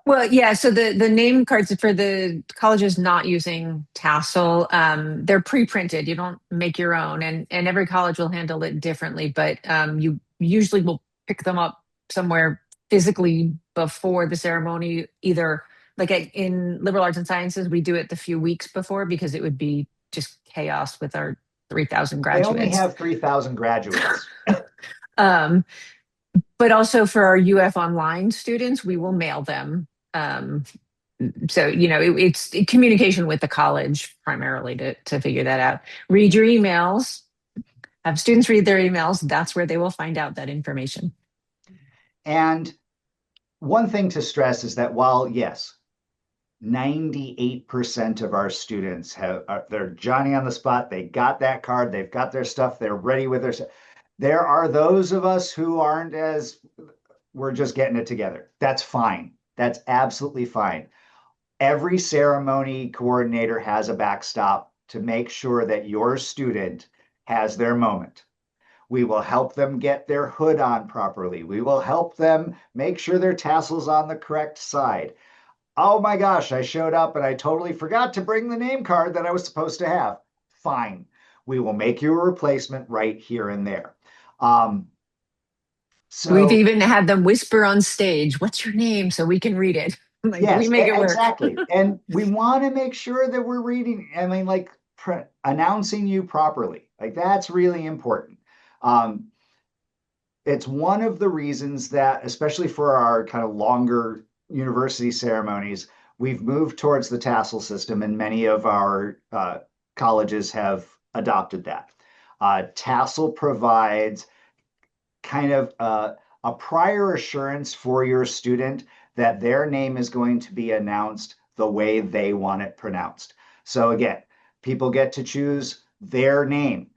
Well, yeah. So the name cards for the colleges not using tassel, they're pre-printed. You don't make your own, and every college will handle it differently. But you usually will pick them up somewhere physically before the ceremony. Either like in liberal arts and sciences, we do it the few weeks before because it would be just chaos with our 3,000 graduates. They only have 3,000 graduates. But also for our UF online students, we will mail them. So, it's communication with the college primarily to figure that out. Read your emails, have students read their emails. That's where they will find out that information. And one thing to stress is that while, yes, 98% of our students they're Johnny on the spot, they got that card, they've got their stuff, they're ready with their stuff. There are those of us who aren't we're just getting it together. That's fine. That's absolutely fine. Every ceremony coordinator has a backstop to make sure that your student has their moment. We will help them get their hood on properly. We will help them make sure their tassel's on the correct side. Oh my gosh, I showed up and I totally forgot to bring the name card that I was supposed to have. Fine. We will make you a replacement right here and there. So we've even had them whisper on stage, "What's your name?" so we can read it. Like, yes, we make it work. Exactly. And we want to make sure that we're reading, like announcing you properly. Like that's really important. It's one of the reasons that, especially for our kind of longer university ceremonies, we've moved towards the tassel system, and many of our colleges have adopted that. Tassel provides kind of a prior assurance for your student that their name is going to be announced the way they want it pronounced. So again, people get to choose their name.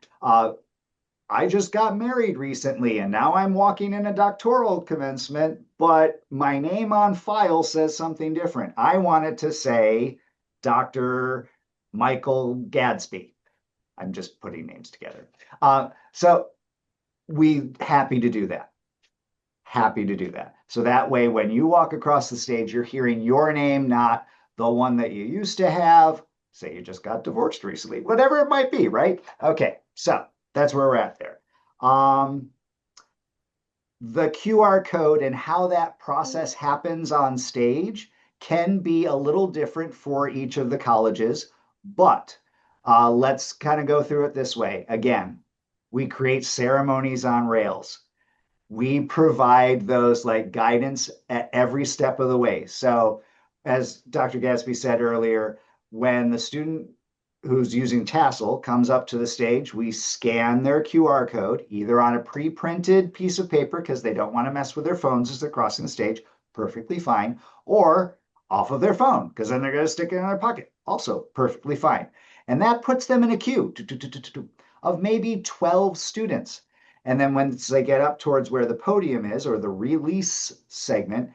I just got married recently and now I'm walking in a doctoral commencement, but my name on file says something different. I wanted to say Dr. Michael Gadsby. I'm just putting names together. So we happy to do that. Happy to do that. So that way, when you walk across the stage, you're hearing your name, not the one that you used to have. Say you just got divorced recently, whatever it might be, right? Okay, so that's where we're at there. The QR code and how that process happens on stage can be a little different for each of the colleges, but let's kind of go through it this way. Again, we create ceremonies on rails. We provide those like guidance at every step of the way. So as Dr. Gadsby said earlier, when the student who's using Tassel comes up to the stage, we scan their QR code either on a pre-printed piece of paper because they don't want to mess with their phones as they're crossing the stage, perfectly fine, or off of their phone because then they're going to stick it in their pocket, also perfectly fine. And that puts them in a queue of maybe 12 students. And then once they get up towards where the podium is or the release segment,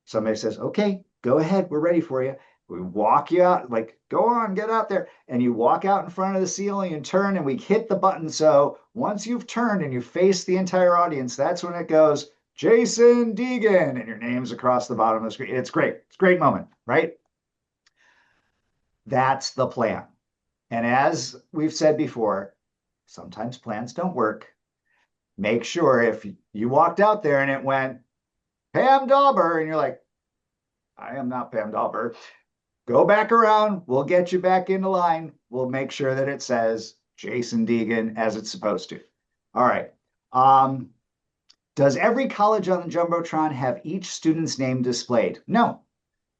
somebody says, okay, go ahead, we're ready for you. We walk you out, like, go on, get out there. And you walk out in front of the ceiling and turn, and we hit the button. So once you've turned and you face the entire audience, that's when it goes, Jason Deegan, and your name's across the bottom of the screen. It's great. It's a great moment, right? That's the plan. And as we've said before, sometimes plans don't work. Make sure if you walked out there and it went Pam Dauber and you're like, I am not Pam Dauber, go back around. We'll get you back into line. We'll make sure that it says Jason Deegan as it's supposed to. All right. Does every college on the Jumbotron have each student's name displayed? No,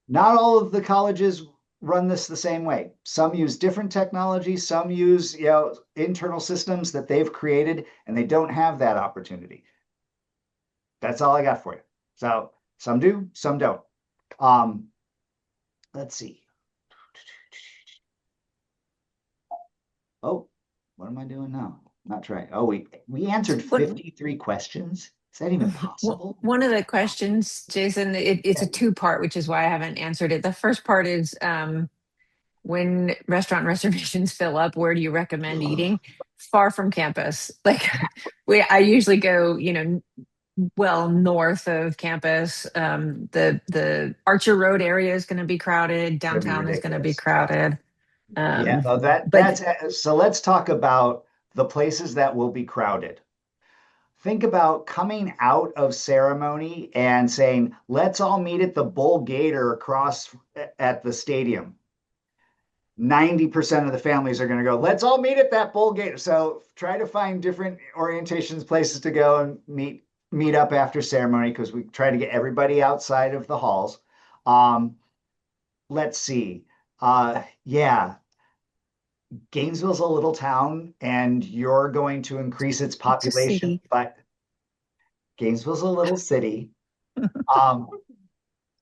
not all of the colleges run this the same way. Some use different technology. Some use, internal systems that they've created, and they don't have that opportunity. That's all I got for you. So some do, some don't. Let's see. Oh, what am I doing now? Not trying. Oh, we answered 53 questions. Is that even possible? One of the questions, Jason, it's a two-part, which is why I haven't answered it. The first part is when restaurant reservations fill up, where do you recommend eating? Far from campus. Like I usually go, well north of campus. The Archer Road area is going to be crowded. Downtown is going to be crowded. So let's talk about the places that will be crowded. Think about coming out of ceremony and saying, let's all meet at the Bull Gator across at the stadium. 90% of the families are going to go, let's all meet at that Bull Gator. So try to find different orientations, places to go and meet up after ceremony because we try to get everybody outside of the halls. Let's see. Gainesville's a little town and you're going to increase its population, but Gainesville's a little city.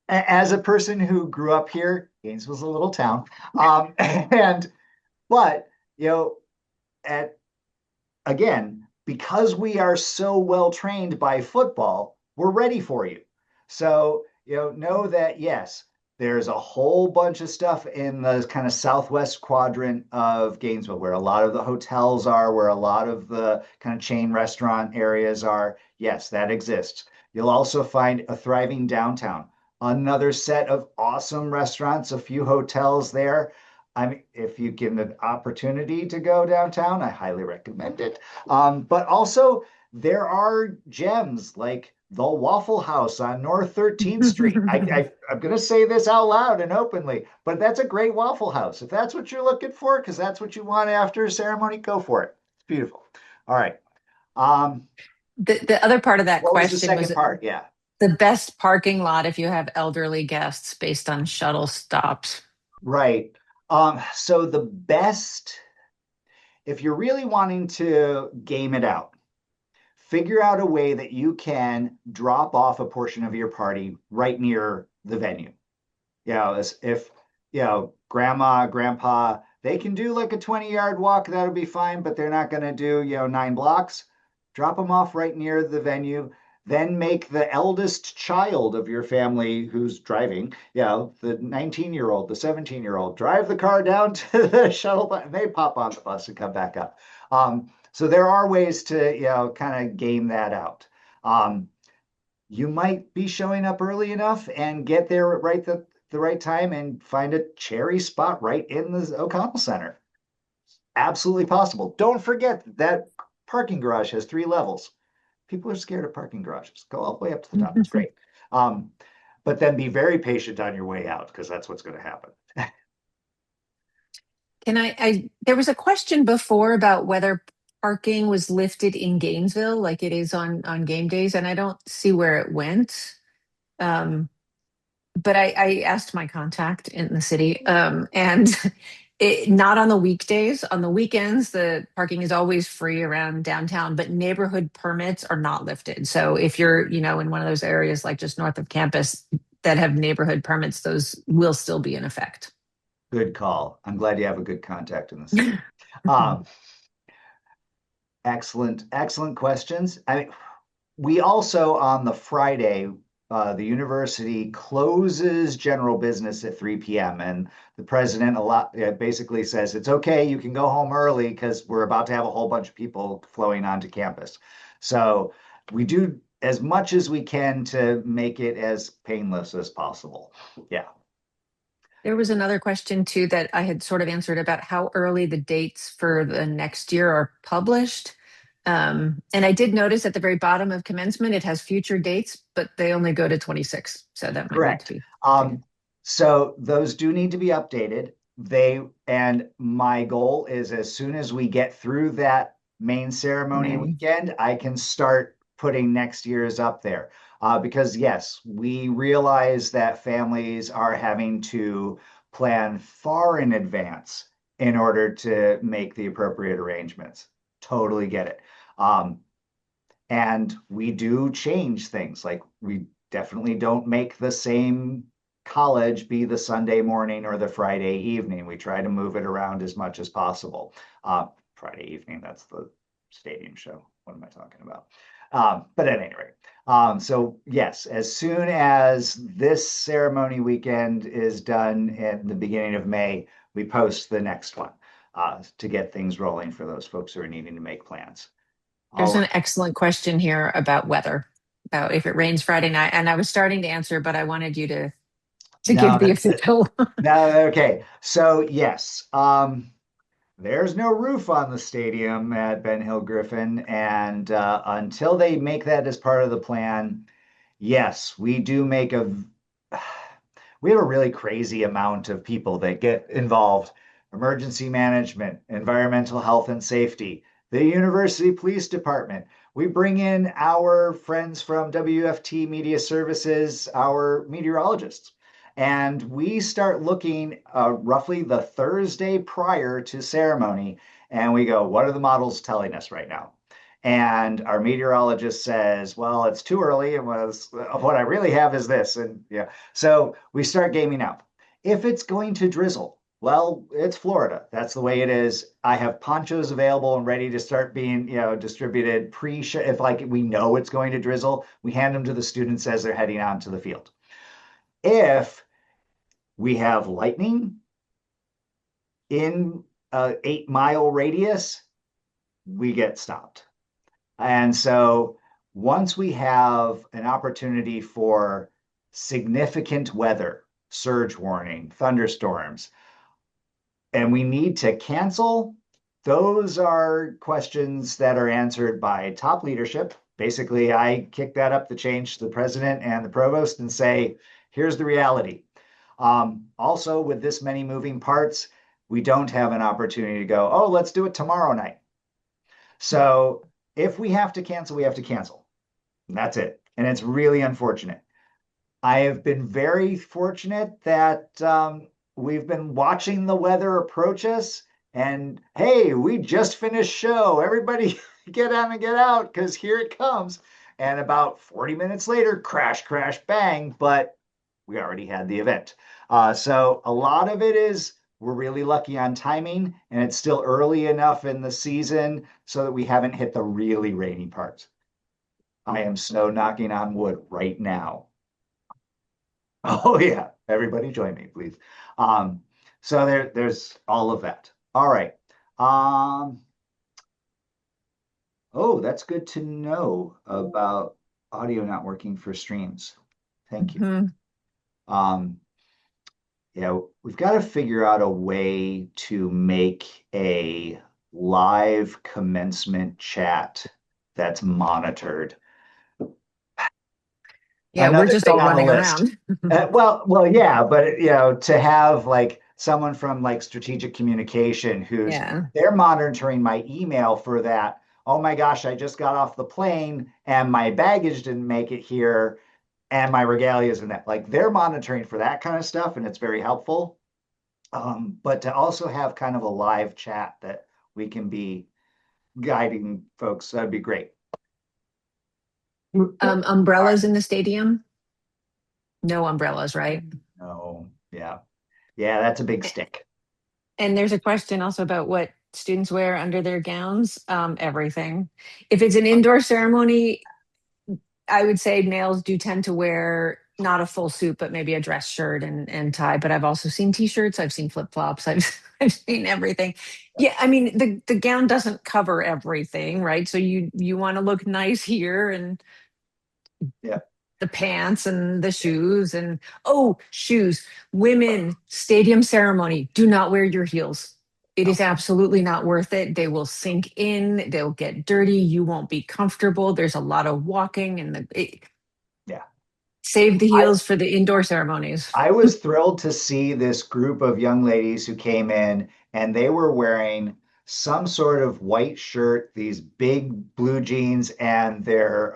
As a person who grew up here, Gainesville's a little town. Again, because we are so well trained by football, we're ready for you. So, know that, yes, there's a whole bunch of stuff in the kind of southwest quadrant of Gainesville where a lot of the hotels are, where a lot of the kind of chain restaurant areas are. Yes, that exists. You'll also find a thriving downtown, another set of awesome restaurants, a few hotels there. If you get an opportunity to go downtown, I highly recommend it. But also there are gems like the Waffle House on North 13th Street. I'm going to say this out loud and openly, but that's a great Waffle House. If that's what you're looking for, because that's what you want after a ceremony, go for it. It's beautiful. All right. The other part of that question was the second part? Yeah. The best parking lot if you have elderly guests based on shuttle stops. Right. So the best, if you're really wanting to game it out, figure out a way that you can drop off a portion of your party right near the venue. If grandma, grandpa, they can do like a 20-yard walk, that'll be fine, but they're not going to do, 9 blocks. Drop them off right near the venue. Then make the eldest child of your family who's driving, the 19-year-old, the 17-year-old, drive the car down to the shuttle bus, and they pop on the bus and come back up. So there are ways to, kind of game that out. You might be showing up early enough and get there right the right time and find a cherry spot right in the O'Connell Center. Absolutely possible. Don't forget that parking garage has 3 levels. People are scared of parking garages. Go all the way up to the top. It's great. But then be very patient on your way out, because that's what's going to happen. There was a question before about whether parking was lifted in Gainesville like it is on game days, and I don't see where it went. But I asked my contact in the city, and not on the weekdays. On the weekends, the parking is always free around downtown, but neighborhood permits are not lifted. So if you're, in one of those areas like just north of campus that have neighborhood permits, those will still be in effect. Good call. I'm glad you have a good contact in the city. Excellent questions. We also, on the Friday, the university closes general business at 3 p.m. and the president basically says it's okay, you can go home early because we're about to have a whole bunch of people flowing onto campus. So we do as much as we can to make it as painless as possible. Yeah. There was another question too that I had sort of answered about how early the dates for the next year are published. And I did notice at the very bottom of commencement, it has future dates, but they only go to 26. So that might correct. Need to be so those do need to be updated. And my goal is as soon as we get through that main ceremony weekend, I can start putting next year's up there. Because yes, we realize that families are having to plan far in advance in order to make the appropriate arrangements. Totally get it. And we do change things. Like we definitely don't make the same college be the Sunday morning or the Friday evening. We try to move it around as much as possible. Friday evening, that's the stadium show. What am I talking about? But at any rate, so yes, as soon as this ceremony weekend is done at the beginning of May, we post the next one to get things rolling for those folks who are needing to make plans. There's an excellent question here about weather, about if it rains Friday night. And I was starting to answer, but I wanted you to give the official. No, okay. So yes, there's no roof on the stadium at Ben Hill Griffin, and until they make that as part of the plan, yes, we have a really crazy amount of people that get involved. Emergency management, environmental health and safety, the university police department. We bring in our friends from WFT Media Services, our meteorologists. And we start looking roughly the Thursday prior to ceremony, and we go, what are the models telling us right now? And our meteorologist says, well, it's too early, and what I really have is this. And yeah, so we start gaming out. If it's going to drizzle, well, it's Florida. That's the way it is. I have ponchos available and ready to start being, distributed if we know it's going to drizzle, we hand them to the students as they're heading onto the field. If we have lightning in an 8-mile radius, we get stopped. And so once we have an opportunity for significant weather, surge warning, thunderstorms, and we need to cancel, those are questions that are answered by top leadership. Basically, I kick that up the chain to the president and the provost and say, here's the reality. Also, with this many moving parts, we don't have an opportunity to go, oh, let's do it tomorrow night. So if we have to cancel, we have to cancel. And that's it. And it's really unfortunate. I have been very fortunate that we've been watching the weather approach us. And hey, we just finished show. Everybody get on and get out because here it comes. And about 40 minutes later, crash, crash, bang. But we already had the event. So a lot of it is we're really lucky on timing, and it's still early enough in the season so that we haven't hit the really rainy parts. I am snow knocking on wood right now. Oh yeah, everybody join me, please. So there's all of that. All right. Oh, that's good to know about audio not working for streams. Thank you. Mhm. Yeah, we've got to figure out a way to make a live commencement chat that's monitored. Yeah, we're Another just thing all on the running list. around. Well, yeah, but to have like someone from like strategic communication who's Yeah. they're monitoring my email for that. Oh my gosh, I just got off the plane and my baggage didn't make it here and my regalia is in that. Like they're monitoring for that kind of stuff, and it's very helpful. But to also have kind of a live chat that we can be guiding folks, that'd be great. Umbrellas in the stadium? No umbrellas, right? No, yeah. Yeah, that's a big A- stick. And there's a question also about what students wear under their gowns. Everything. If it's an indoor ceremony, I would say males do tend to wear not a full suit, but maybe a dress shirt and tie. But I've also seen t-shirts, I've seen flip-flops, I've seen everything. Yeah, I mean the gown doesn't cover everything, right? So you want to look nice here and Yeah. the pants and the shoes and oh, shoes. Women, stadium ceremony, do not wear your heels. It is absolutely not worth it. They will sink in, they'll get dirty, you won't be comfortable. There's a lot of walking and Yeah. save the I heels for the indoor ceremonies. I was thrilled to see this group of young ladies who came in and they were wearing some sort of white shirt, these big blue jeans, and their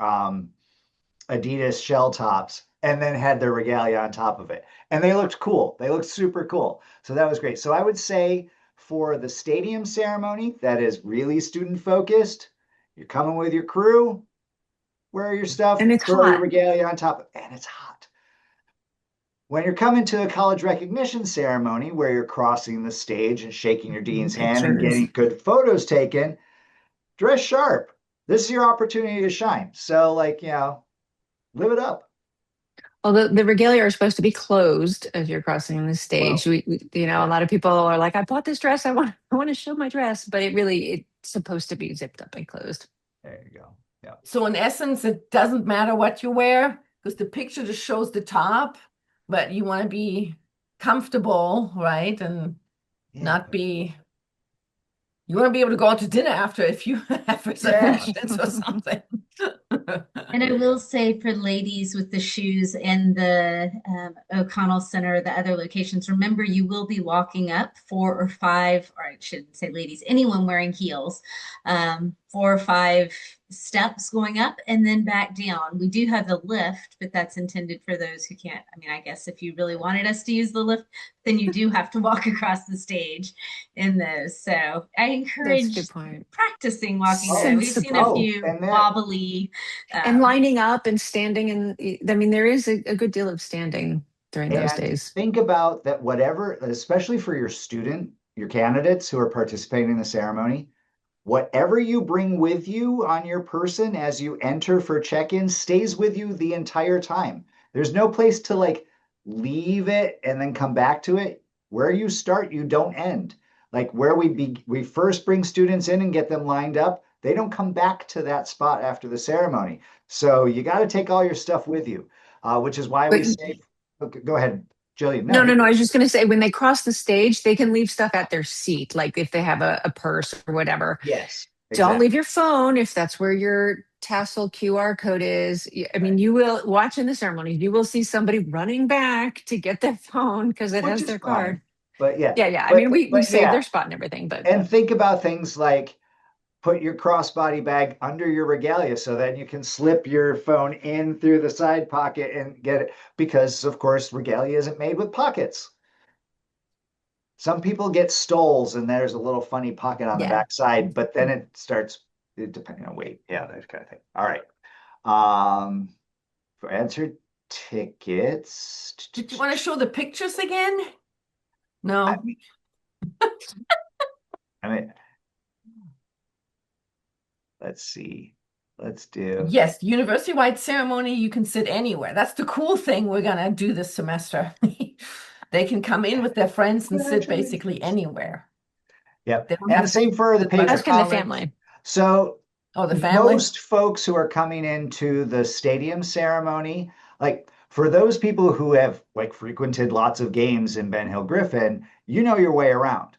Adidas shell tops, and then had their regalia on top of it. And they looked cool. They looked super cool. So that was great. So I would say for the stadium ceremony, that is really student focused. You're coming with your crew, wear your stuff, And it's throw your hot. regalia on top, and it's hot. When you're coming to a college recognition ceremony where you're crossing the stage and shaking your dean's hand and Pictures. getting good photos taken, dress sharp. This is your opportunity to shine. So, like, live it up. Although the regalia are supposed to be closed as you're crossing the stage. Well, A lot of people are like, I bought this dress. I want to show my dress, but it's supposed to be zipped up and closed. there you go. Yeah. So in essence, it doesn't matter what you wear because the picture just shows the top, but you want to be comfortable, right? And not be, you want to be able to go out to dinner after if you have reservations or something. And I will say for ladies with the shoes and the O'Connell Center, the other locations, remember you will be walking up 4 or 5, or I shouldn't say ladies, anyone wearing heels, 4 or 5 steps going up and then back down. We do have the lift, but that's intended for those who can't. I mean, I guess if you really wanted us to use the lift, then you do have to walk across the stage in those. So I That's a encourage good point. practicing walking there. We've seen a Sensible. few and that wobbly And lining up and standing, and I mean, there is a good deal of standing during those and days. think about that whatever, especially for your candidates who are participating in the ceremony, whatever you bring with you on your person as you enter for check-in stays with you the entire time. There's no place to like leave it and then come back to it. Where you start, you don't end. Like where we first bring students in and get them lined up, they don't come back to that spot after the ceremony. So you got to take all your stuff with you, which is why But we say, okay, go ahead, Jillian. No, no. I was just going to say, when they cross the stage, they can leave stuff at their seat, like if they have a purse or whatever. yes, Don't exactly. leave your phone if that's where your tassel QR code is. I mean, you will watch in the ceremony, you will see somebody running back to get their phone because it Which has is their fine. card. But yeah, Yeah. I but mean, we but save yeah, their spot and everything, but and think about things like put your crossbody bag under your regalia so then you can slip your phone in through the side pocket and get it because of course regalia isn't made with pockets. Some people get stoles and there's a little funny pocket on the yeah. back side, but then it starts depending on weight. Yeah, that kind of thing. All right. Um, for answered tickets. Did you want to show the pictures again? I No. mean, I mean, let's see. Let's do. Yes, university-wide ceremony, you can sit anywhere. That's the cool thing we're gonna do this semester. They can come in with their friends and sit basically anywhere. Yep. They don't And have same for the to by paper the Ask in the college. family. So Oh, the family? most folks who are coming into the stadium ceremony, like for those people who have like frequented lots of games in Ben Hill Griffin, you know your way around.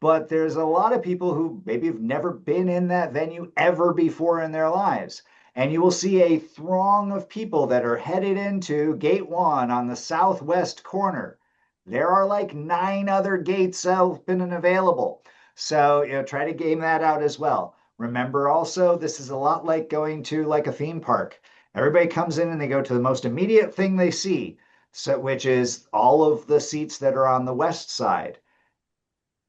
But there's a lot of people who maybe have never been in that venue ever before in their lives. And you will see a throng of people that are headed into gate one on the southwest corner. There are like 9 other gates open and available. So, try to game that out as well. Remember also, this is a lot like going to like a theme park. Everybody comes in and they go to the most immediate thing they see, so which is all of the seats that are on the west side,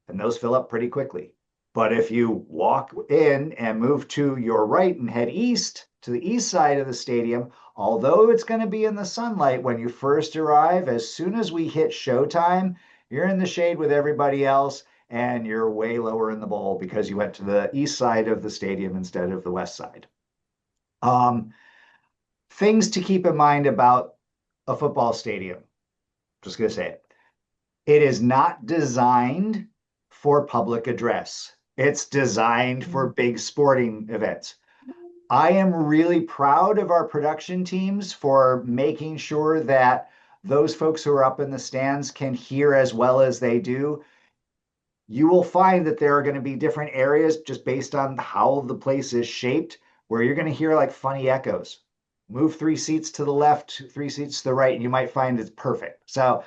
and those fill up pretty quickly. But if you walk in and move to your right and head east to the east side of the stadium, although it's going to be in the sunlight when you first arrive, as soon as we hit showtime, you're in the shade with everybody else and you're way lower in the bowl because you went to the east side of the stadium instead of the west side. Um, Things to keep in mind about a football stadium. Just going to say it. It is not designed for public address. It's designed for big sporting events. I am really proud of our production teams for making sure that those folks who are up in the stands can hear as well as they do. You will find that there are going to be different areas just based on how the place is shaped where you're going to hear like funny echoes. Move 3 seats to the left, 3 seats to the right, and you might find it's perfect. So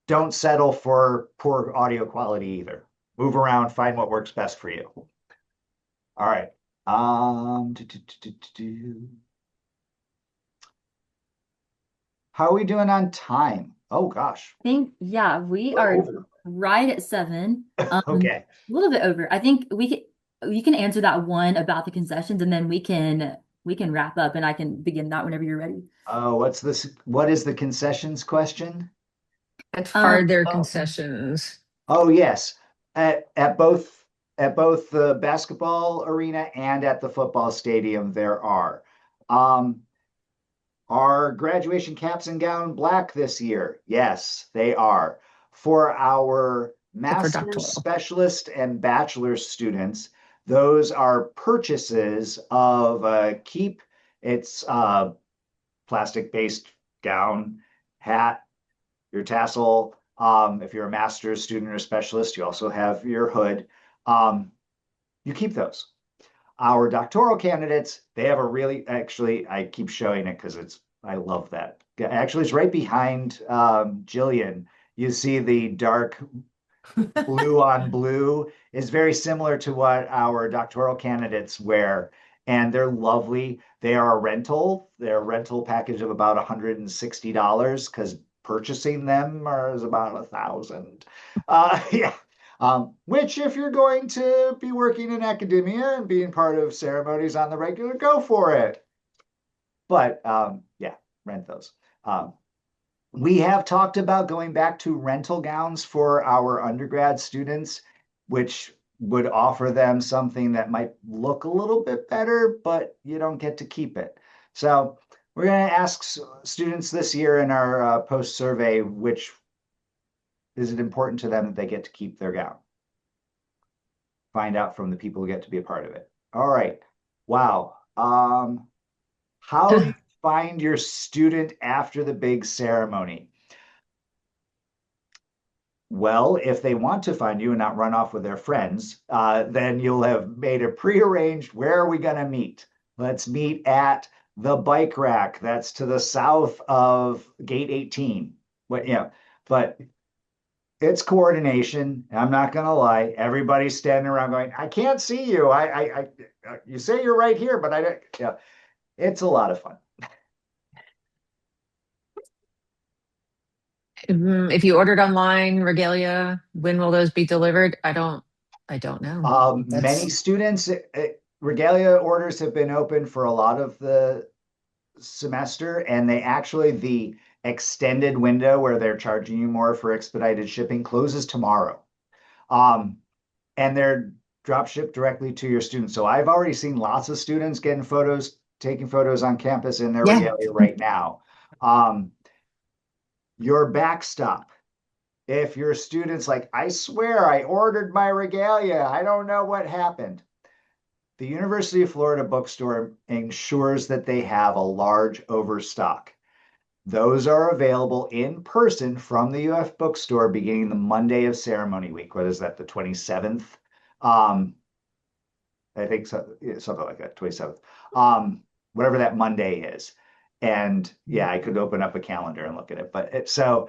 don't settle for poor audio quality either. Move around, find what works best for you. All right. How are we doing on time? Oh gosh. I think, yeah, we We're are over. right at 7. Okay. A little bit over. I think we can answer that one about the concessions, and then we can wrap up, and I can begin that whenever you're ready. What's this? What is the concessions question? Are there Oh, concessions? Oh yes. At both the basketball arena and at the football stadium, there are. Um, Are graduation caps and gown black this year? Yes, they are. For our Except for master's doctoral. specialist and bachelor's students, those are purchases of Keep. It's plastic-based gown, hat, your tassel. If you're a master's student or specialist, you also have your hood. You keep those. Our doctoral candidates, they have a really, actually, I keep showing it because I love that. Actually, it's right behind Jillian. You see the dark blue on blue is very similar to what our doctoral candidates wear. And they're lovely. They are a rental. They're a rental package of about $160 because purchasing them is about 1,000. Yeah. Which, if you're going to be working in academia and being part of ceremonies on the regular, go for it. But yeah, rent those. We have talked about going back to rental gowns for our undergrad students, which would offer them something that might look a little bit better, but you don't get to keep it. So we're going to ask students this year in our post survey, which is it important to them that they get to keep their gown? Find out from the people who get to be a part of it. All right. Wow. How do you find your student after the big ceremony? Well, if they want to find you and not run off with their friends, then you'll have made a prearranged, where are we going to meet? Let's meet at the bike rack that's to the south of gate 18. But it's coordination. I'm not going to lie. Everybody's standing around going, I can't see you. You say you're right here, but I don't. Yeah, it's a lot of fun. If you ordered online regalia, when will those be delivered? I don't know. Many That's students, regalia orders have been open for a lot of the semester, and the extended window where they're charging you more for expedited shipping closes tomorrow. And they're drop shipped directly to your students. So I've already seen lots of students getting photos, taking photos on campus in their Yeah. regalia right now. Your backstop. If your student's like, I swear I ordered my regalia, I don't know what happened. The University of Florida bookstore ensures that they have a large overstock. Those are available in person from the UF bookstore beginning the Monday of ceremony week. What is that, the 27th? I think so, something like that, 27th. Whatever that Monday is. And yeah, I could open up a calendar and look at it. But so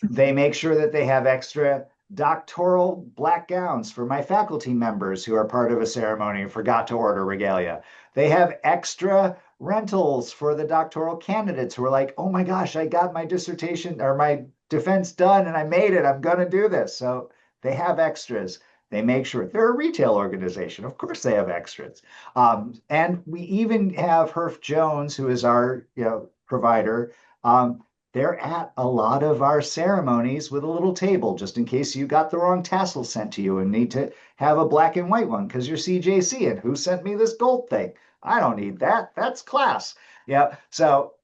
they make sure that they have extra doctoral black gowns for my faculty members who are part of a ceremony and forgot to order regalia. They have extra rentals for the doctoral candidates who are like, oh my gosh, I got my dissertation or my defense done and I made it. I'm going to do this. So they have extras. They make sure they're a retail organization. Of course, they have extras. And we even have Herf Jones, who is our provider. They're at a lot of our ceremonies with a little table just in case you got the wrong tassel sent to you and need to have a black and white one because you're CJC and who sent me this gold thing? I don't need that. That's class. Yeah. So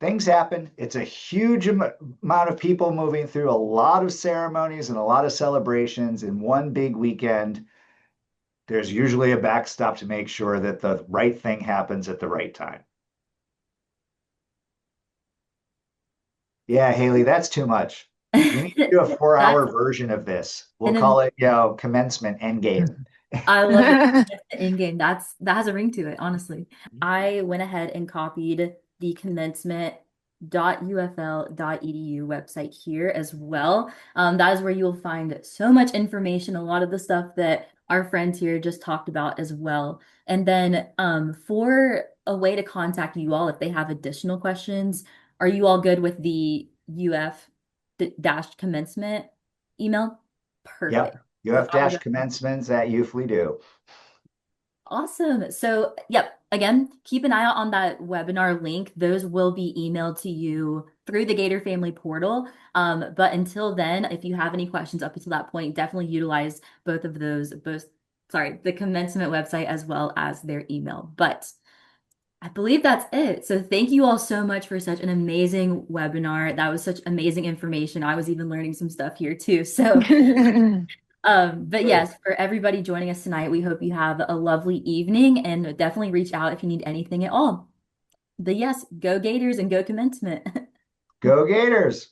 things happen. It's a huge amount of people moving through a lot of ceremonies and a lot of celebrations in one big weekend. There's usually a backstop to make sure that the right thing happens at the right time. Yeah, Haley, that's too much. We need to do a 4-hour version of this. We'll call it, commencement endgame. I love it. The end game. That has a ring to it, honestly. I went ahead and copied the commencement.ufl.edu website here as well. That is where you'll find so much information, a lot of the stuff that our friends here just talked about as well. And then for a way to contact you all if they have additional questions, are you all good with the UF dash commencement email? Perfect. Yep. UF-commencements at UFLE do. Awesome. So, yep, again, keep an eye out on that webinar link. Those will be emailed to you through the Gator Family portal. But until then, if you have any questions up until that point, definitely utilize both of those, the commencement website as well as their email. But I believe that's it. So thank you all so much for such an amazing webinar. That was such amazing information. I was even learning some stuff here too. So but yes, for everybody joining us tonight, we hope you have a lovely evening and definitely reach out if you need anything at all. But yes, go Gators and go commencement. Go Gators.